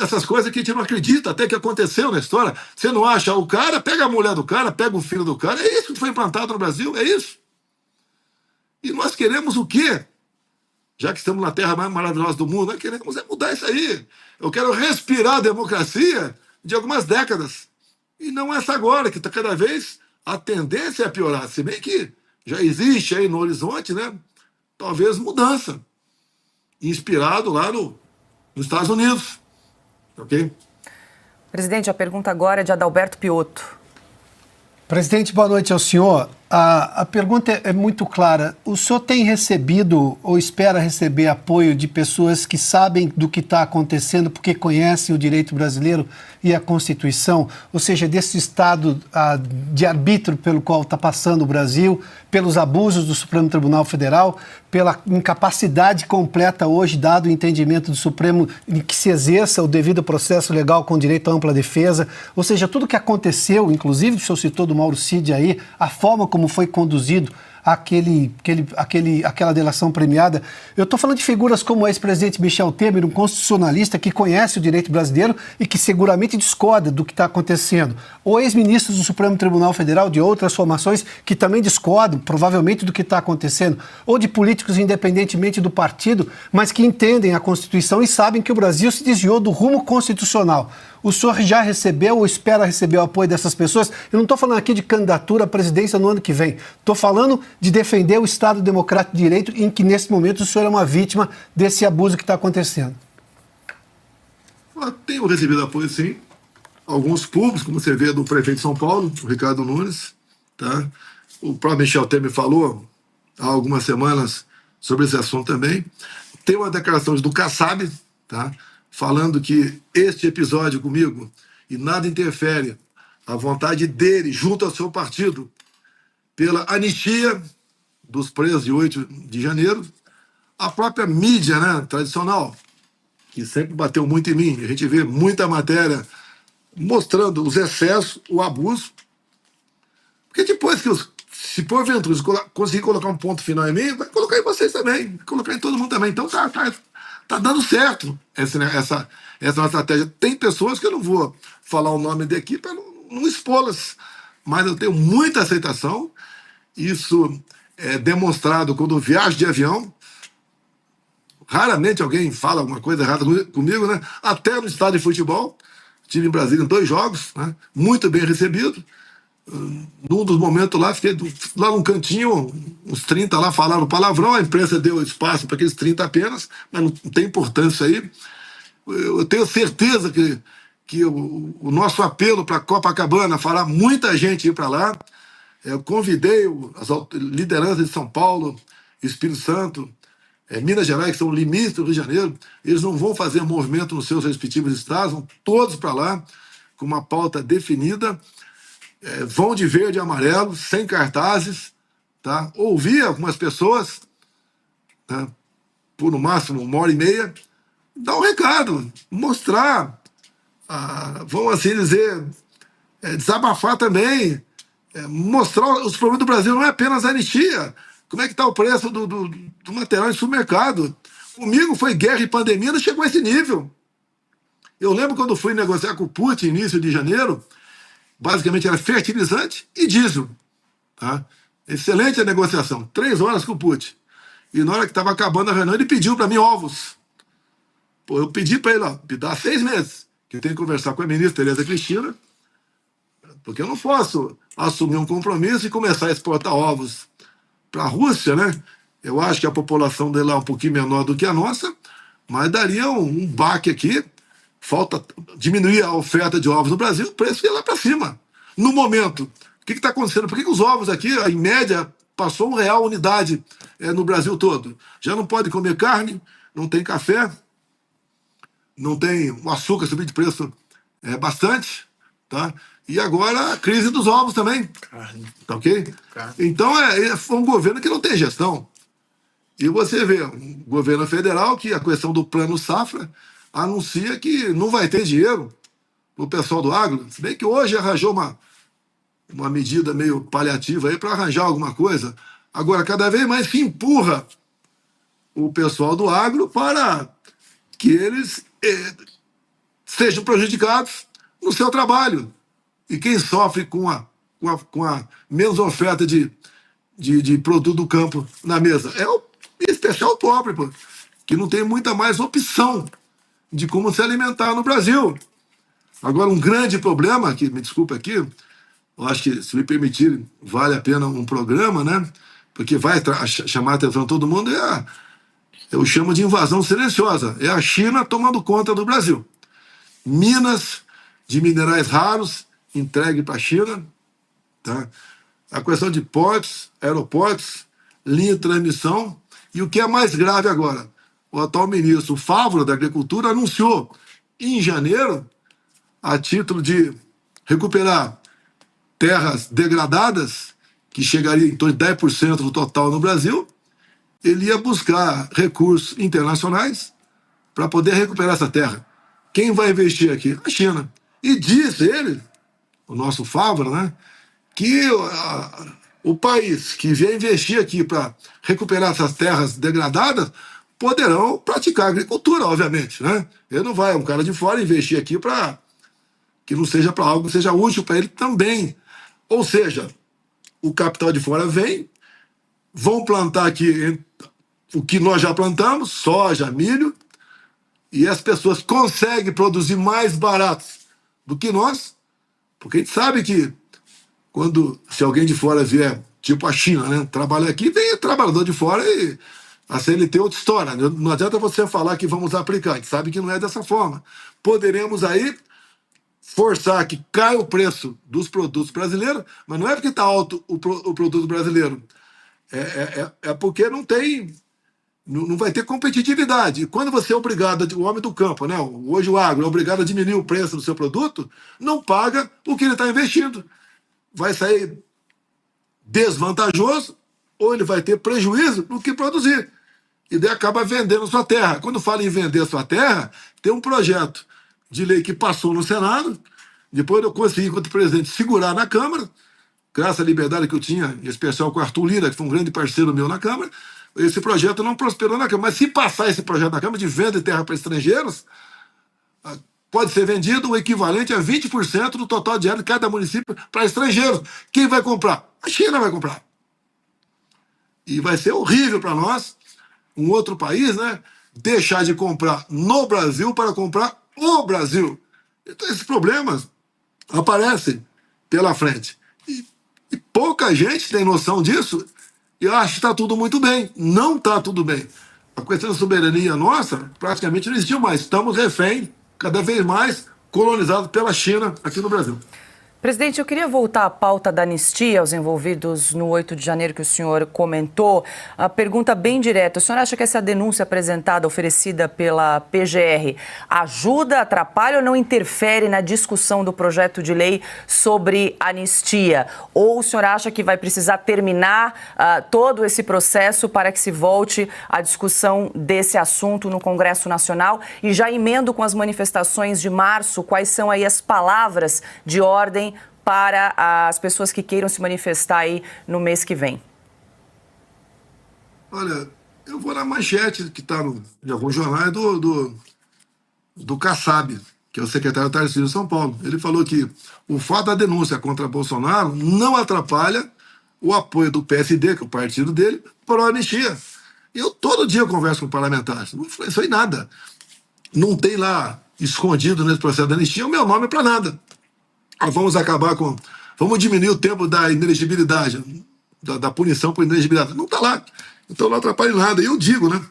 Speaker 1: essas coisas que a gente não acredita até que aconteceu na história. Você não acha o cara, pega a mulher do cara, pega o filho do cara. É isso que foi implantado no Brasil, é isso. E nós queremos o quê? Já que estamos na terra mais maravilhosa do mundo, nós queremos mudar isso aí. Eu quero respirar a democracia de algumas décadas. E não essa agora, que está cada vez a tendência é a piorar. Se bem que já existe aí no horizonte, né? Talvez mudança. Inspirado lá nos Estados Unidos. Ok?
Speaker 2: Presidente, a pergunta agora é de Adalberto Piotto.
Speaker 4: Presidente, boa noite ao senhor. A pergunta é muito clara. O senhor tem recebido ou espera receber apoio de pessoas que sabem do que está acontecendo porque conhecem o direito brasileiro e a Constituição? Ou seja, desse estado de arbítrio pelo qual está passando o Brasil, pelos abusos do Supremo Tribunal Federal, pela incapacidade completa hoje, dado o entendimento do Supremo, em que se exerça o devido processo legal com direito à ampla defesa. Ou seja, tudo o que aconteceu, inclusive o senhor citou do Mauro Cid aí, a forma como foi conduzido aquela delação premiada. Eu estou falando de figuras como o ex-presidente Michel Temer, um constitucionalista que conhece o direito brasileiro e que seguramente discorda do que está acontecendo. Ou ex-ministros do Supremo Tribunal Federal de outras formações que também discordam, provavelmente, do que está acontecendo. Ou de políticos, independentemente do partido, mas que entendem a Constituição e sabem que o Brasil se desviou do rumo constitucional. O senhor já recebeu ou espera receber o apoio dessas pessoas? Eu não estou falando aqui de candidatura à presidência no ano que vem. Estou falando de defender o Estado Democrático de Direito, em que, nesse momento, o senhor é uma vítima desse abuso que está acontecendo.
Speaker 1: Eu tenho recebido apoio, sim. Alguns públicos, como você vê, do prefeito de São Paulo, o Ricardo Nunes. Tá? O próprio Michel Temer falou há algumas semanas sobre esse assunto também. Tem uma declaração do Kassab, tá? Falando que este episódio comigo e nada interfere a vontade dele, junto ao seu partido, pela anistia dos presos de 8 de janeiro. A própria mídia, né, tradicional, que sempre bateu muito em mim. A gente vê muita matéria mostrando os excessos, o abuso. Porque depois que se porventura conseguir colocar um ponto final em mim, vai colocar em vocês também, vai colocar em todo mundo também. Então tá dando certo essa nossa estratégia. Tem pessoas que eu não vou falar o nome daqui para não expô-las, mas eu tenho muita aceitação. Isso é demonstrado quando eu viajo de avião. raramente alguém fala alguma coisa errada comigo, né? Até no estádio de futebol. Estive em Brasília em 2 jogos, né? Muito bem recebido. Num dos momentos lá, fiquei lá num cantinho, uns 30 lá falaram palavrão, a imprensa deu espaço para aqueles 30 apenas, mas não tem importância aí. Eu tenho certeza que o nosso apelo para Copacabana fará muita gente ir para lá. Eu convidei as lideranças de São Paulo, Espírito Santo, Minas Gerais, que são limites do Rio de Janeiro. Eles não vão fazer movimento nos seus respectivos estados, vão todos para lá, com uma pauta definida. Vão de verde e amarelo, sem cartazes. Tá? Ouvi algumas pessoas, tá? Por no máximo 1h30, dar um recado, mostrar, vamos assim dizer, desabafar também, mostrar os problemas do Brasil. Não é apenas a anistia. Como é que está o preço do material em supermercado? Comigo foi guerra e pandemia, não chegou a esse nível. Eu lembro quando fui negociar com o Putin, início de janeiro, basicamente era fertilizante e diesel. Tá? Excelente a negociação, 3 horas com o Putin. E na hora que estava acabando a reunião, ele pediu para mim ovos. Pô, eu pedi para ele, me dá 6 meses, que eu tenho que conversar com a ministra Tereza Cristina, porque eu não posso assumir um compromisso e começar a exportar ovos para a Rússia, né? Eu acho que a população dele é um pouquinho menor do que a nossa, mas daria um baque aqui. Falta diminuir a oferta de ovos no Brasil, o preço ia lá para cima. No momento, o que está acontecendo? Por que os ovos aqui, em média, passou R$1 a unidade no Brasil todo? Já não pode comer carne, não tem café, não tem o açúcar subindo de preço bastante, tá? E agora a crise dos ovos também. Tá ok? Então foi um governo que não tem gestão. E você vê um governo federal que a questão do plano safra anuncia que não vai ter dinheiro para o pessoal do agro. Se bem que hoje arranjou uma medida meio paliativa aí para arranjar alguma coisa. Agora, cada vez mais se empurra o pessoal do agro para que eles sejam prejudicados no seu trabalho. E quem sofre com a menos oferta de produto do campo na mesa é em especial o pobre, pô, que não tem muita mais opção de como se alimentar no Brasil. Agora, um grande problema, que me desculpe aqui, eu acho que, se me permitirem, vale a pena um programa, né? Porque vai chamar a atenção de todo mundo, eu chamo de invasão silenciosa. É a China tomando conta do Brasil. Minas de minerais raros entregue para a China. Tá? A questão de portos, aeroportos, linha de transmissão. E o que é mais grave agora? O atual ministro Fávaro da Agricultura anunciou em janeiro, a título de recuperar terras degradadas, que chegaria em torno de 10% do total no Brasil, ele ia buscar recursos internacionais para poder recuperar essa terra. Quem vai investir aqui? A China. E diz ele, o nosso Fávaro, né, que o país que vier investir aqui para recuperar essas terras degradadas poderão praticar agricultura, obviamente. Né? Ele não vai, um cara de fora, investir aqui para que não seja para algo que seja útil para ele também. Ou seja, o capital de fora vem, vão plantar aqui o que nós já plantamos, soja, milho, e as pessoas conseguem produzir mais baratos do que nós, porque a gente sabe que se alguém de fora vier, tipo a China, né, trabalhar aqui, vem trabalhador de fora e a CLT é outra história. Não adianta você falar que vamos aplicar, a gente sabe que não é dessa forma. Poderemos aí forçar que caia o preço dos produtos brasileiros, mas não é porque está alto o produto brasileiro, é porque não vai ter competitividade. E quando você é obrigado, o homem do campo, né, hoje o agro é obrigado a diminuir o preço do seu produto, não paga o que ele está investindo. Vai sair desvantajoso ou ele vai ter prejuízo no que produzir. E daí acaba vendendo sua terra. Quando fala em vender sua terra, tem um projeto de lei que passou no Senado, depois eu consegui, enquanto presidente, segurar na Câmara, graças à liberdade que eu tinha, em especial com o Arthur Lira, que foi um grande parceiro meu na Câmara. Esse projeto não prosperou na Câmara. Mas se passar esse projeto na Câmara de venda de terra para estrangeiros, pode ser vendido o equivalente a 20% do total de área de cada município para estrangeiros. Quem vai comprar? A China vai comprar. E vai ser horrível para nós, um outro país, né, deixar de comprar no Brasil para comprar o Brasil. Então esses problemas aparecem pela frente. E pouca gente tem noção disso e acha que está tudo muito bem. Não está tudo bem. A questão da soberania nossa praticamente não existiu mais. Estamos refém, cada vez mais, colonizados pela China aqui no Brasil.
Speaker 2: Presidente, eu queria voltar à pauta da anistia aos envolvidos no 8 de janeiro que o senhor comentou. A pergunta bem direta, o senhor acha que essa denúncia apresentada, oferecida pela PGR, ajuda, atrapalha ou não interfere na discussão do projeto de lei sobre anistia? Ou o senhor acha que vai precisar terminar todo esse processo para que se volte à discussão desse assunto no Congresso Nacional? E já emendo com as manifestações de março, quais são aí as palavras de ordem para as pessoas que queiram se manifestar aí no mês que vem?
Speaker 1: Olha, eu vou na manchete que está em alguns jornais do Kassab, que é o secretário Tarcísio de São Paulo. Ele falou que o fato da denúncia contra Bolsonaro não atrapalha o apoio do PSD, que é o partido dele, para a anistia. Eu todo dia converso com parlamentares, não influenciou em nada. Não tem lá escondido nesse processo da anistia o meu nome para nada. Vamos acabar com... Vamos diminuir o tempo da inelegibilidade, da punição por inelegibilidade. Não está lá. Então não atrapalha em nada. E eu digo, né?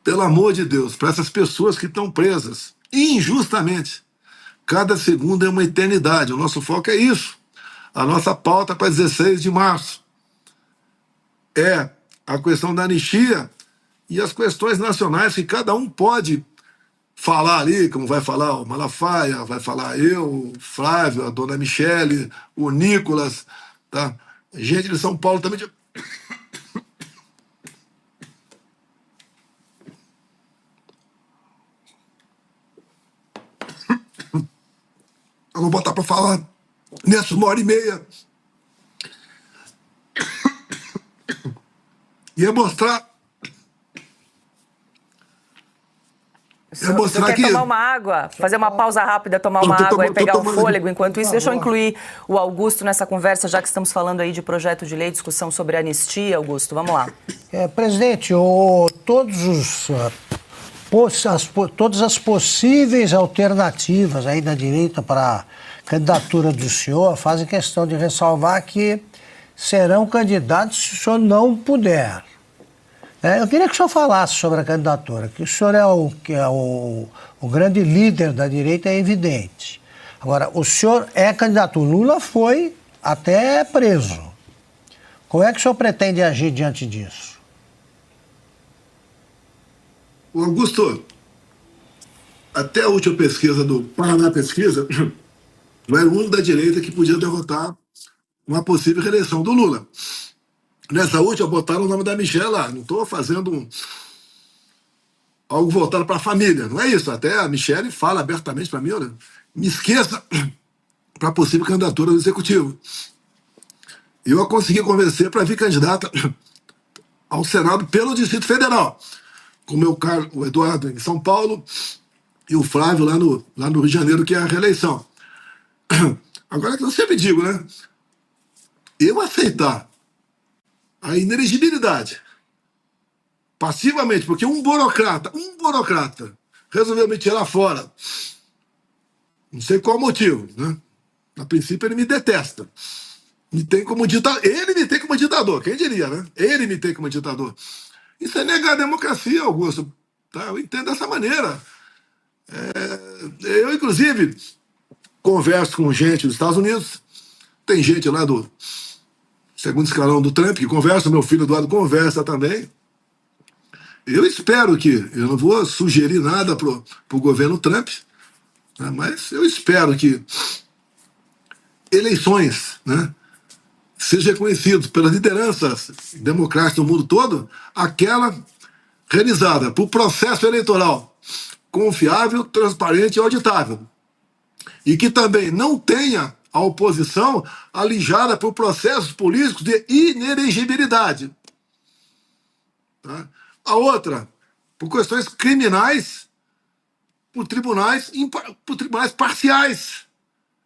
Speaker 1: Pelo amor de Deus, para essas pessoas que estão presas injustamente, cada segundo é uma eternidade. O nosso foco é isso. A nossa pauta para 16 de março é a questão da anistia e as questões nacionais que cada um pode falar ali, como vai falar o Malafaia, vai falar eu, o Flávio, a dona Michele, o Nicolas, tá? Gente de São Paulo também. Eu vou botar para falar nessa 1h30. Ia mostrar.
Speaker 2: Você quer tomar uma água? Fazer uma pausa rápida, tomar uma água e pegar o fôlego. Enquanto isso, deixa eu incluir o Augusto nessa conversa, já que estamos falando aí de projeto de lei, discussão sobre anistia. Augusto, vamos lá.
Speaker 4: Presidente, todas as possíveis alternativas aí da direita para a candidatura do senhor fazem questão de ressalvar que serão candidatos se o senhor não puder. Eu queria que o senhor falasse sobre a candidatura, que o senhor é o grande líder da direita, é evidente. Agora, o senhor é candidato. O Lula foi até preso. Como é que o senhor pretende agir diante disso?
Speaker 1: Augusto, até a última pesquisa do Paraná Pesquisa, não era o único da direita que podia derrotar uma possível reeleição do Lula. Nessa última, botaram o nome da Michelle lá. Não estou fazendo algo voltado para a família. Não é isso. Até a Michelle fala abertamente para mim, olha, me esqueça para a possível candidatura do Executivo. Eu a consegui convencer para vir candidata ao Senado pelo Distrito Federal. Com o meu caro, o Eduardo em São Paulo e o Flávio lá no Rio de Janeiro, que é a reeleição. Agora que eu sempre digo, né? Eu aceitar a inelegibilidade passivamente, porque um burocrata resolveu me tirar fora. Não sei qual motivo, né? A princípio ele me detesta. Me tem como ditador. Ele me tem como ditador, quem diria, né? Ele me tem como ditador. Isso é negar a democracia, Augusto. Tá? Eu entendo dessa maneira. Eu, inclusive, converso com gente dos Estados Unidos, tem gente lá do segundo escalão do Trump, que conversa, meu filho Eduardo conversa também. Eu espero que, eu não vou sugerir nada pro governo Trump, né, mas eu espero que eleições, né, sejam reconhecidas pelas lideranças democráticas do mundo todo, aquela realizada por processo eleitoral confiável, transparente e auditável. E que também não tenha a oposição alijada por processos políticos de inelegibilidade. Tá? A outra, por questões criminais, por tribunais parciais.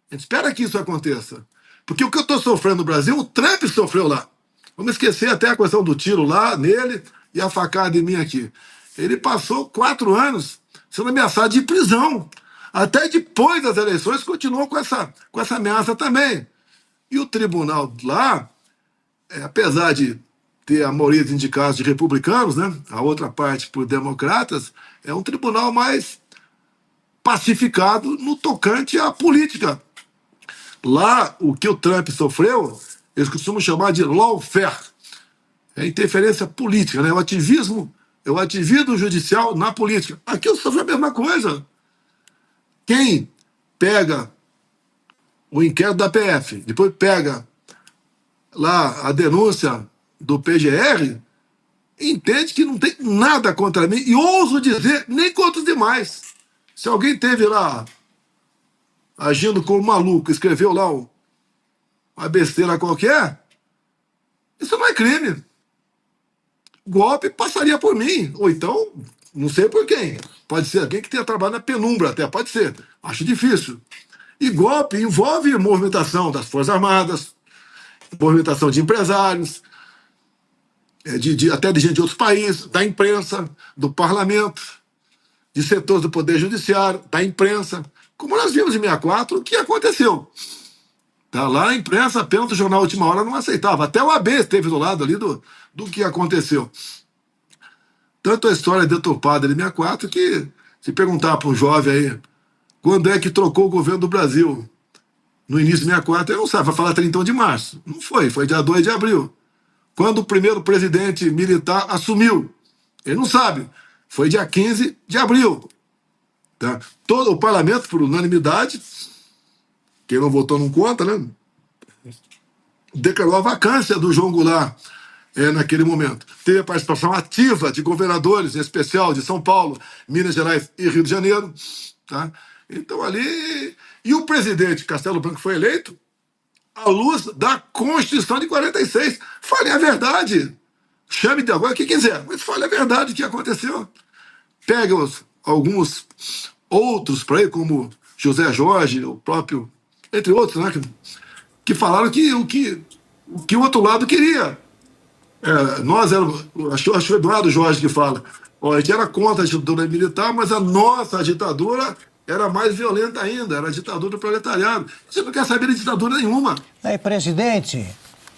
Speaker 1: A gente espera que isso aconteça. Porque o que eu estou sofrendo no Brasil, o Trump sofreu lá. Vamos esquecer até a questão do tiro lá nele e a facada em mim aqui. Ele passou 4 anos sendo ameaçado de prisão. Até depois das eleições continuou com essa ameaça também. E o tribunal lá, apesar de ter a maioria dos indicados de republicanos, né, a outra parte por democratas, é um tribunal mais pacificado no tocante à política. Lá, o que o Trump sofreu, eles costumam chamar de lawfare. É interferência política, né? O ativismo judicial na política. Aqui eu sofri a mesma coisa. Quem pega o inquérito da PF, depois pega lá a denúncia do PGR, entende que não tem nada contra mim, e ouso dizer, nem contra os demais. Se alguém teve lá agindo como maluco, escreveu lá uma besteira qualquer, isso não é crime. Golpe passaria por mim, ou então, não sei por quem. Pode ser alguém que tenha trabalhado na penumbra, até pode ser. Acho difícil. E golpe envolve movimentação das Forças Armadas, movimentação de empresários, até de gente de outros países, da imprensa, do parlamento, de setores do Poder Judiciário, da imprensa. Como nós vimos em 64, o que aconteceu. Tá lá a imprensa, apenas o jornal Última Hora não aceitava. Até o AB esteve do lado ali do que aconteceu. Tanto a história deturpada de 64 que, se perguntar para um jovem aí, quando é que trocou o governo do Brasil? No início de 64, ele não sabe, vai falar 31 de março. Não foi dia 2 de abril. Quando o primeiro presidente militar assumiu? Ele não sabe. Foi dia 15 de abril. Tá? Todo o parlamento, por unanimidade, quem não votou não conta, né? Declarou a vacância do João Goulart naquele momento. Teve a participação ativa de governadores, em especial de São Paulo, Minas Gerais e Rio de Janeiro. Tá? Então ali... E o presidente Castelo Branco foi eleito à luz da Constituição de 46. Fale a verdade. Chame de agora o que quiser, mas fale a verdade do que aconteceu. Pega alguns outros para ele, como José Jorge, o próprio, entre outros, né, que falaram que o que o outro lado queria. Nós éramos, acho que o Eduardo Jorge que fala, a gente era contra a ditadura militar, mas a nossa ditadura era mais violenta ainda, era a ditadura do proletariado. Você não quer saber de ditadura nenhuma.
Speaker 4: Aí, presidente,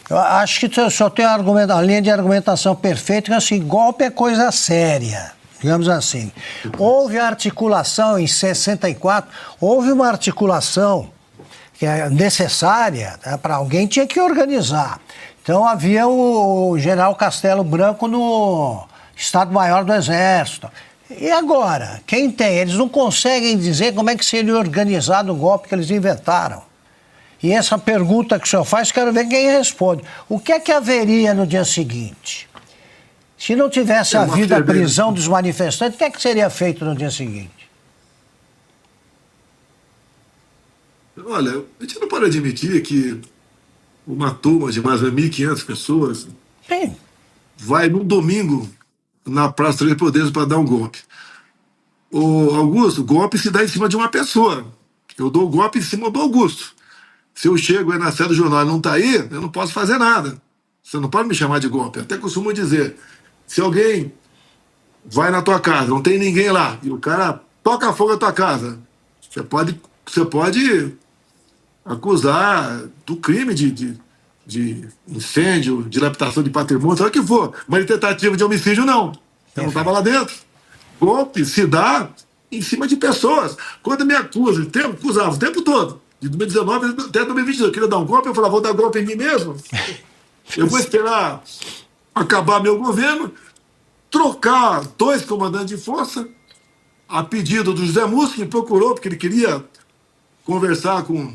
Speaker 4: eu acho que o senhor tem a linha de argumentação perfeita, que assim, golpe é coisa séria, digamos assim. Houve articulação em 64, houve uma articulação que é necessária, né, para alguém tinha que organizar. Então havia o general Castelo Branco no Estado-Maior do Exército. E agora? Quem tem? Eles não conseguem dizer como é que seria organizado o golpe que eles inventaram. E essa pergunta que o senhor faz, quero ver quem responde. O que é que haveria no dia seguinte? Se não tivesse havido a prisão dos manifestantes, o que é que seria feito no dia seguinte?
Speaker 1: Olha, a gente não pode admitir que uma turma de mais de 1.500 pessoas
Speaker 4: Sim.
Speaker 1: vai num domingo na Praça 3 Poderes para dar um golpe. Augusto, o golpe se dá em cima de uma pessoa. Eu dou o golpe em cima do Augusto. Se eu chego aí na sede do jornal e não está aí, eu não posso fazer nada. Você não pode me chamar de golpe. Eu até costumo dizer, se alguém vai na tua casa, não tem ninguém lá, e o cara toca fogo na tua casa, você pode acusar do crime de incêndio, dilapidação de patrimônio, sabe o que for. Mas tentativa de homicídio, não. Eu não estava lá dentro. Golpe se dá em cima de pessoas. Quando me acusava o tempo todo, de 2019 até 2022, eu queria dar um golpe, eu falava, vou dar golpe em mim mesmo. Eu vou esperar acabar meu governo, trocar 2 comandantes de força, a pedido do José Múcio, que procurou, porque ele queria conversar com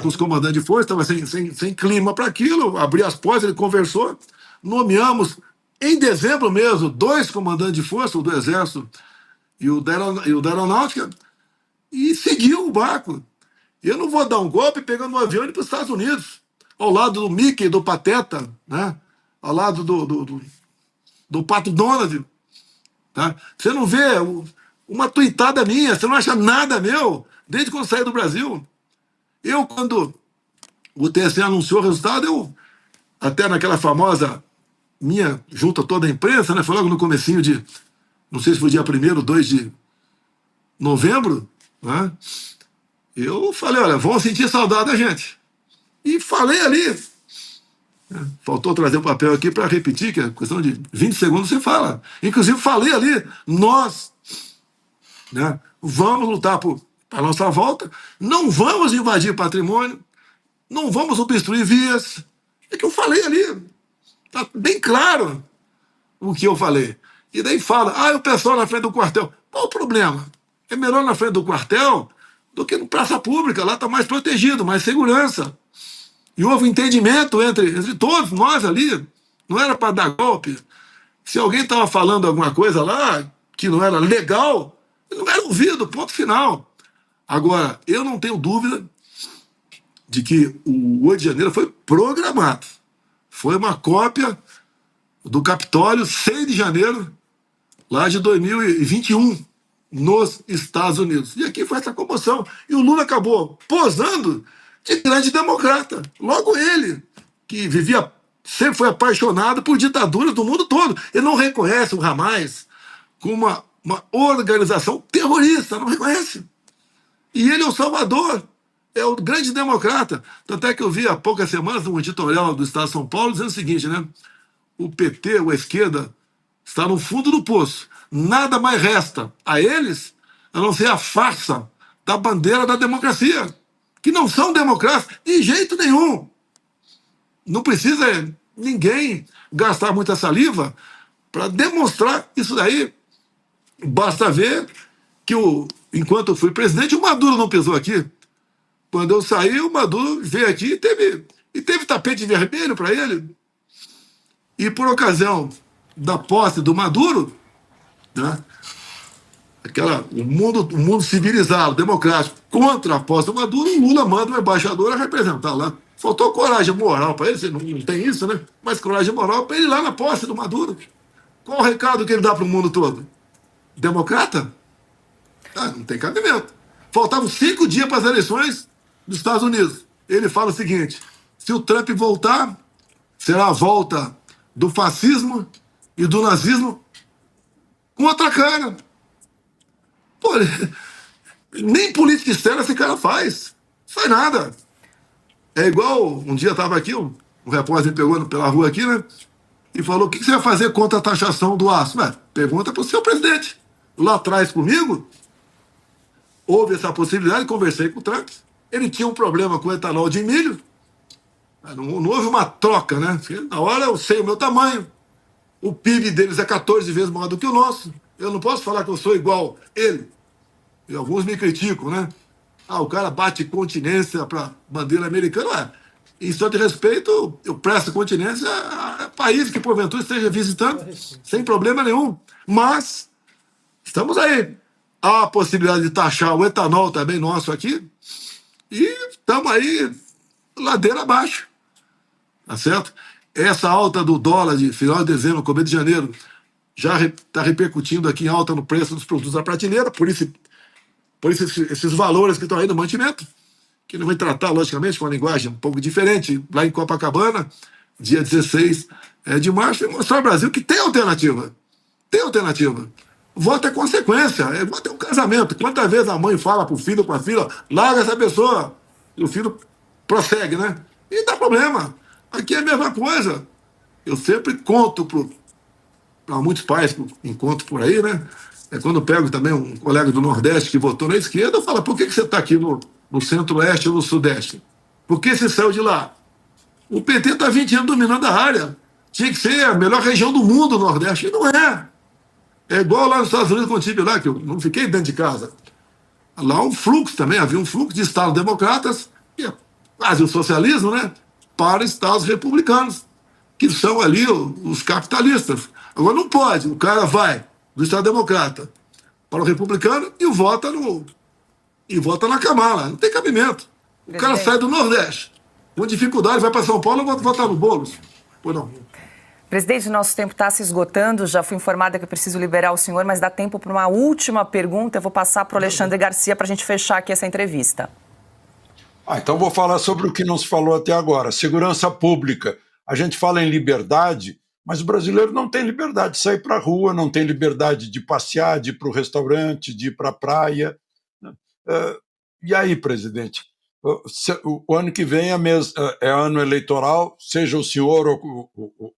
Speaker 1: os comandantes de força, estava sem clima para aquilo, abri as portas, ele conversou, nomeamos em dezembro mesmo 2 comandantes de força, o do Exército e o da Aeronáutica, e seguiu o barco. Eu não vou dar um golpe pegando um avião e ir para os Estados Unidos, ao lado do Mickey, do Pateta, né? Ao lado do Pato Donald. Tá? Você não vê uma tuitada minha, você não acha nada meu, desde quando saí do Brasil. Quando o TSE anunciou o resultado, até naquela famosa minha, junto a toda a imprensa, né? Foi logo no comecinho de, não sei se foi dia 1º ou 2 de novembro, né? Eu falei, olha, vão sentir saudade da gente. E falei ali. Faltou trazer o papel aqui para repetir, que é questão de 20 segundos você fala. Inclusive, falei ali, nós, né, vamos lutar para a nossa volta, não vamos invadir patrimônio, não vamos obstruir vias. É que eu falei ali. Está bem claro o que eu falei. E daí fala, o pessoal na frente do quartel. Qual o problema? É melhor na frente do quartel do que no praça pública. Lá está mais protegido, mais segurança. E houve entendimento entre todos nós ali. Não era para dar golpe. Se alguém estava falando alguma coisa lá que não era legal, ele não era ouvido, ponto final. Agora, eu não tenho dúvida de que o 8 de janeiro foi programado. Foi uma cópia do Capitólio, 6 de janeiro, lá de 2021, nos Estados Unidos. E aqui foi essa comoção. E o Lula acabou posando de grande democrata. Logo ele, que sempre foi apaixonado por ditaduras do mundo todo. Ele não reconhece o Hamas como uma organização terrorista, não reconhece. E ele é o salvador, é o grande democrata. Tanto é que eu vi há poucas semanas um editorial do Estado de São Paulo dizendo o seguinte, né? O PT, ou a esquerda, está no fundo do poço. Nada mais resta a eles a não ser a farsa da bandeira da democracia, que não são democratas de jeito nenhum. Não precisa ninguém gastar muita saliva para demonstrar isso daí. Basta ver que, enquanto eu fui presidente, o Maduro não pisou aqui. Quando eu saí, o Maduro veio aqui e teve tapete vermelho para ele. E por ocasião da posse do Maduro, né, o mundo civilizado, democrático, contra a posse do Maduro, o Lula manda um embaixador a representar lá. Faltou coragem moral para ele, não tem isso, né? Mas coragem moral para ele ir lá na posse do Maduro. Qual o recado que ele dá para o mundo todo? Democrata? Não tem cabimento. Faltavam 5 dias para as eleições dos Estados Unidos. Ele fala o seguinte: se o Trump voltar, será a volta do fascismo e do nazismo com outra cara. Pô, nem política externa esse cara faz. Faz nada. É igual, um dia estava aqui, um repórter me pegou pela rua aqui, né? E falou, o que você vai fazer contra a taxação do aço? Pergunta para o seu presidente. Lá atrás comigo, houve essa possibilidade, conversei com o Trump. Ele tinha um problema com o etanol de milho. Não houve uma troca, né? Na hora eu sei o meu tamanho. O PIB deles é 14 vezes maior do que o nosso. Eu não posso falar que eu sou igual ele. E alguns me criticam, né? O cara bate continência para bandeira americana. Em só de respeito, eu presto continência a país que porventura esteja visitando, sem problema nenhum. Mas estamos aí. Há a possibilidade de taxar o etanol também nosso aqui. E estamos aí ladeira abaixo. Tá certo? Essa alta do dólar de final de dezembro, começo de janeiro, já está repercutindo aqui em alta no preço dos produtos da prateleira, por isso esses valores que estão aí no mantimento, que não vai tratar, logicamente, com uma linguagem um pouco diferente, lá em Copacabana, dia 16 de março, e mostrar ao Brasil que tem alternativa. Tem alternativa. Voto é consequência, voto é um casamento. Quantas vezes a mãe fala para o filho ou para a filha, larga essa pessoa, e o filho prossegue, né? E dá problema. Aqui é a mesma coisa. Eu sempre conto para muitos pais que encontro por aí, né? Quando eu pego também um colega do Nordeste que votou na esquerda, eu falo, por que você está aqui no Centro-Oeste ou no Sudeste? Por que você saiu de lá? O PT está 20 anos dominando a área. Tinha que ser a melhor região do mundo, o Nordeste. E não é. É igual lá nos Estados Unidos, quando eu estive lá, que eu não fiquei dentro de casa. Lá um fluxo também, havia um fluxo de estados democratas, que é quase o socialismo, né? Para estados republicanos, que são ali os capitalistas. Agora não pode, o cara vai do Estado Democrata para o republicano e vota na Kamala. Não tem cabimento. O cara sai do Nordeste, com dificuldade, vai para São Paulo e votar no Boulos. Pois não.
Speaker 2: Presidente, nosso tempo está se esgotando, já fui informada que eu preciso liberar o senhor, mas dá tempo para uma última pergunta. Eu vou passar para o Alexandre Garcia para a gente fechar aqui essa entrevista.
Speaker 3: Então vou falar sobre o que não se falou até agora. Segurança pública. A gente fala em liberdade, Mas o brasileiro não tem liberdade de sair para a rua, não tem liberdade de passear, de ir para o restaurante, de ir para a praia. E aí, presidente? O ano que vem é ano eleitoral, seja o senhor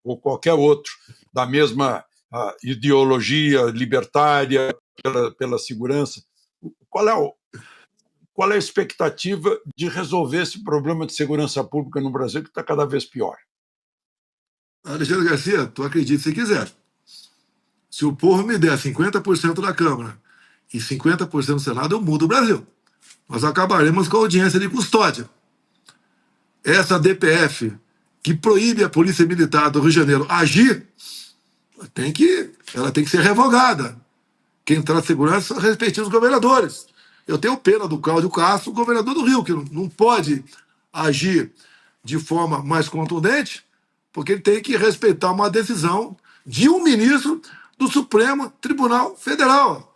Speaker 3: ou qualquer outro da mesma ideologia libertária pela segurança. Qual é a expectativa de resolver esse problema de segurança pública no Brasil, que está cada vez pior?
Speaker 1: Alexandre Garcia, tu acredita se quiser. Se o povo me der 50% da Câmara e 50% do Senado, eu mudo o Brasil. Nós acabaremos com a audiência de custódia. Essa DPF, que proíbe a Polícia Militar do Rio de Janeiro agir, ela tem que ser revogada. Quem traz segurança são os respectivos governadores. Eu tenho pena do Cláudio Castro, governador do Rio, que não pode agir de forma mais contundente, porque ele tem que respeitar uma decisão de um ministro do Supremo Tribunal Federal.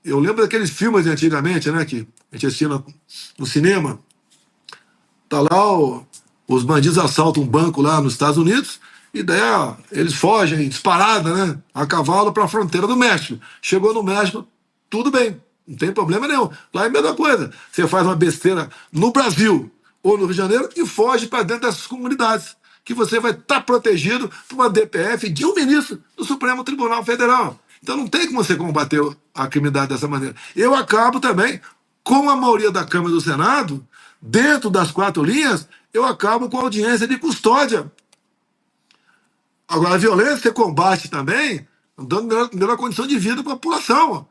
Speaker 1: Eu lembro daqueles filmes de antigamente, né, que a gente assistia no cinema. Tá lá, os bandidos assaltam um banco lá nos Estados Unidos, e daí eles fogem disparada, né, a cavalo para a fronteira do México. Chegou no México, tudo bem, não tem problema nenhum. Lá é a mesma coisa. Você faz uma besteira no Brasil ou no Rio de Janeiro e foge para dentro dessas comunidades, que você vai estar protegido por uma DPF de um ministro do Supremo Tribunal Federal. Então não tem como você combater a criminalidade dessa maneira. Eu acabo também, com a maioria da Câmara e do Senado, dentro das 4 linhas, eu acabo com a audiência de custódia. Agora, a violência você combate também, dando melhor condição de vida para a população.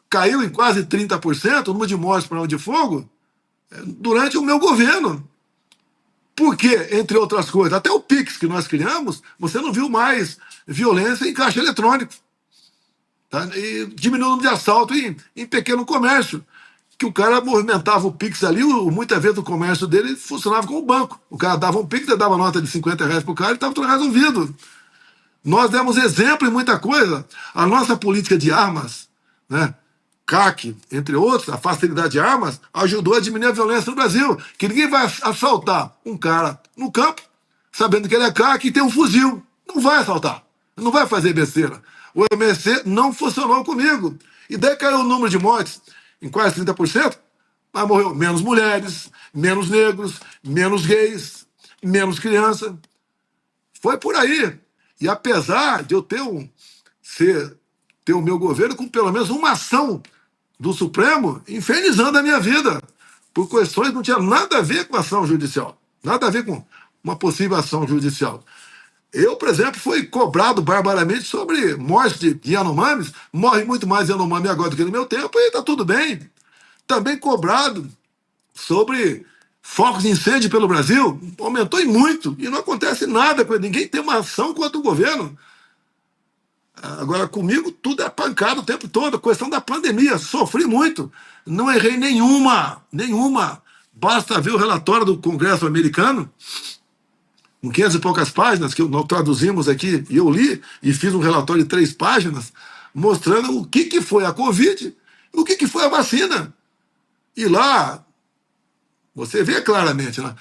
Speaker 1: Caiu em quase 30% o número de mortes por arma de fogo durante o meu governo. Por quê? Entre outras coisas, até o Pix que nós criamos, você não viu mais violência em caixa eletrônico. Tá? E diminuiu o número de assalto em pequeno comércio. Que o cara movimentava o Pix ali, muitas vezes o comércio dele funcionava como banco. O cara dava um Pix, dava nota de R$50 pro cara e estava tudo resolvido. Nós demos exemplo em muita coisa. A nossa política de armas, né, CAC, entre outros, a facilidade de armas, ajudou a diminuir a violência no Brasil. Que ninguém vai assaltar um cara no campo, sabendo que ele é CAC e tem um fuzil. Não vai assaltar. Não vai fazer besteira. O MSC não funcionou comigo. E daí caiu o número de mortes em quase 30%, mas morreu menos mulheres, menos negros, menos gays, menos crianças. Foi por aí. E apesar de eu ter o meu governo com pelo menos uma ação do Supremo infernizando a minha vida, por questões que não tinham nada a ver com ação judicial, nada a ver com uma possível ação judicial. Eu, por exemplo, fui cobrado barbaramente sobre morte de Yanomamis, morre muito mais Yanomami agora do que no meu tempo, e está tudo bem. Também cobrado sobre focos de incêndio pelo Brasil, aumentou e muito, e não acontece nada com ele. Ninguém tem uma ação contra o governo. Agora, comigo, tudo é pancada o tempo todo. A questão da pandemia, sofri muito. Não errei nenhuma. Basta ver o relatório do Congresso americano, com 500 e poucas páginas, que nós traduzimos aqui, e eu li, e fiz um relatório de 3 páginas, mostrando o que foi a Covid e o que foi a vacina. E lá, você vê claramente, né?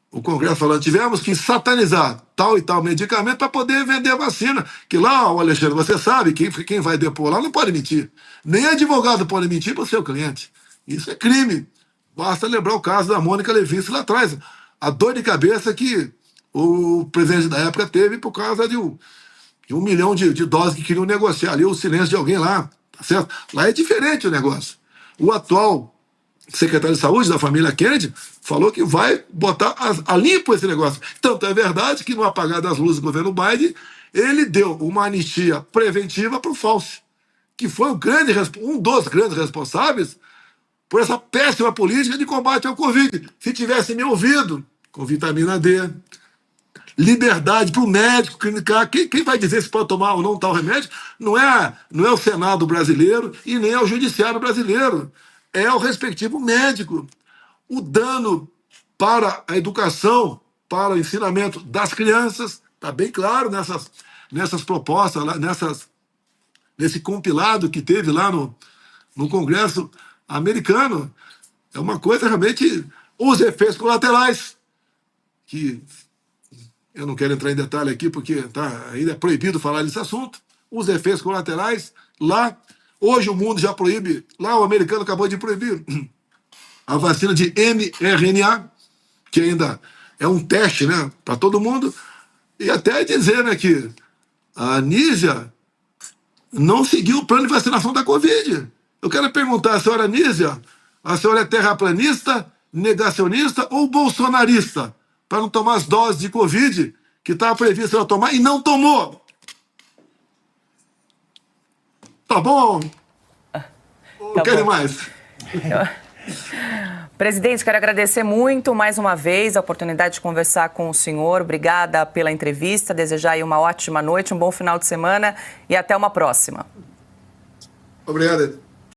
Speaker 1: O Congresso falando, tivemos que satanizar tal e tal medicamento para poder vender a vacina. Que lá, Alexandre, você sabe que quem vai depor lá não pode mentir. Nem advogado pode mentir para o seu cliente. Isso é crime. Basta lembrar o caso da Mônica Levinsky lá atrás. A dor de cabeça que o presidente da época teve por causa de 1 milhão de doses que queriam negociar ali, o silêncio de alguém lá. Tá certo? Lá é diferente o negócio. O atual secretário de saúde da família Kennedy falou que vai botar a limpo esse negócio. Tanto é verdade que no apagar das luzes do governo Biden, ele deu uma anistia preventiva para o Fauci, que foi um dos grandes responsáveis por essa péssima política de combate ao Covid. Se tivesse me ouvido, com vitamina D, liberdade para o médico clinicar, quem vai dizer se pode tomar ou não tal remédio não é o Senado brasileiro e nem é o Judiciário brasileiro. É o respectivo médico. O dano para a educação, para o ensinamento das crianças, está bem claro nessas propostas, nesse compilado que teve lá no Congresso americano. É uma coisa realmente. Os efeitos colaterais, que eu não quero entrar em detalhe aqui porque ainda é proibido falar desse assunto, os efeitos colaterais lá. Hoje o mundo já proíbe, lá o americano acabou de proibir a vacina de mRNA, que ainda é um teste, né, para todo mundo, e até dizer, né, que a Anísia não seguiu o plano de vacinação da Covid. Eu quero perguntar à senhora Anísia, a senhora é terraplanista, negacionista ou bolsonarista? Para não tomar as doses de Covid que estava previsto ela tomar e não tomou. Tá bom? Ou querem mais?
Speaker 2: Presidente, quero agradecer muito mais uma vez a oportunidade de conversar com o senhor. Obrigada pela entrevista, desejar aí uma ótima noite, um bom final de semana e até uma próxima.
Speaker 1: Obrigado.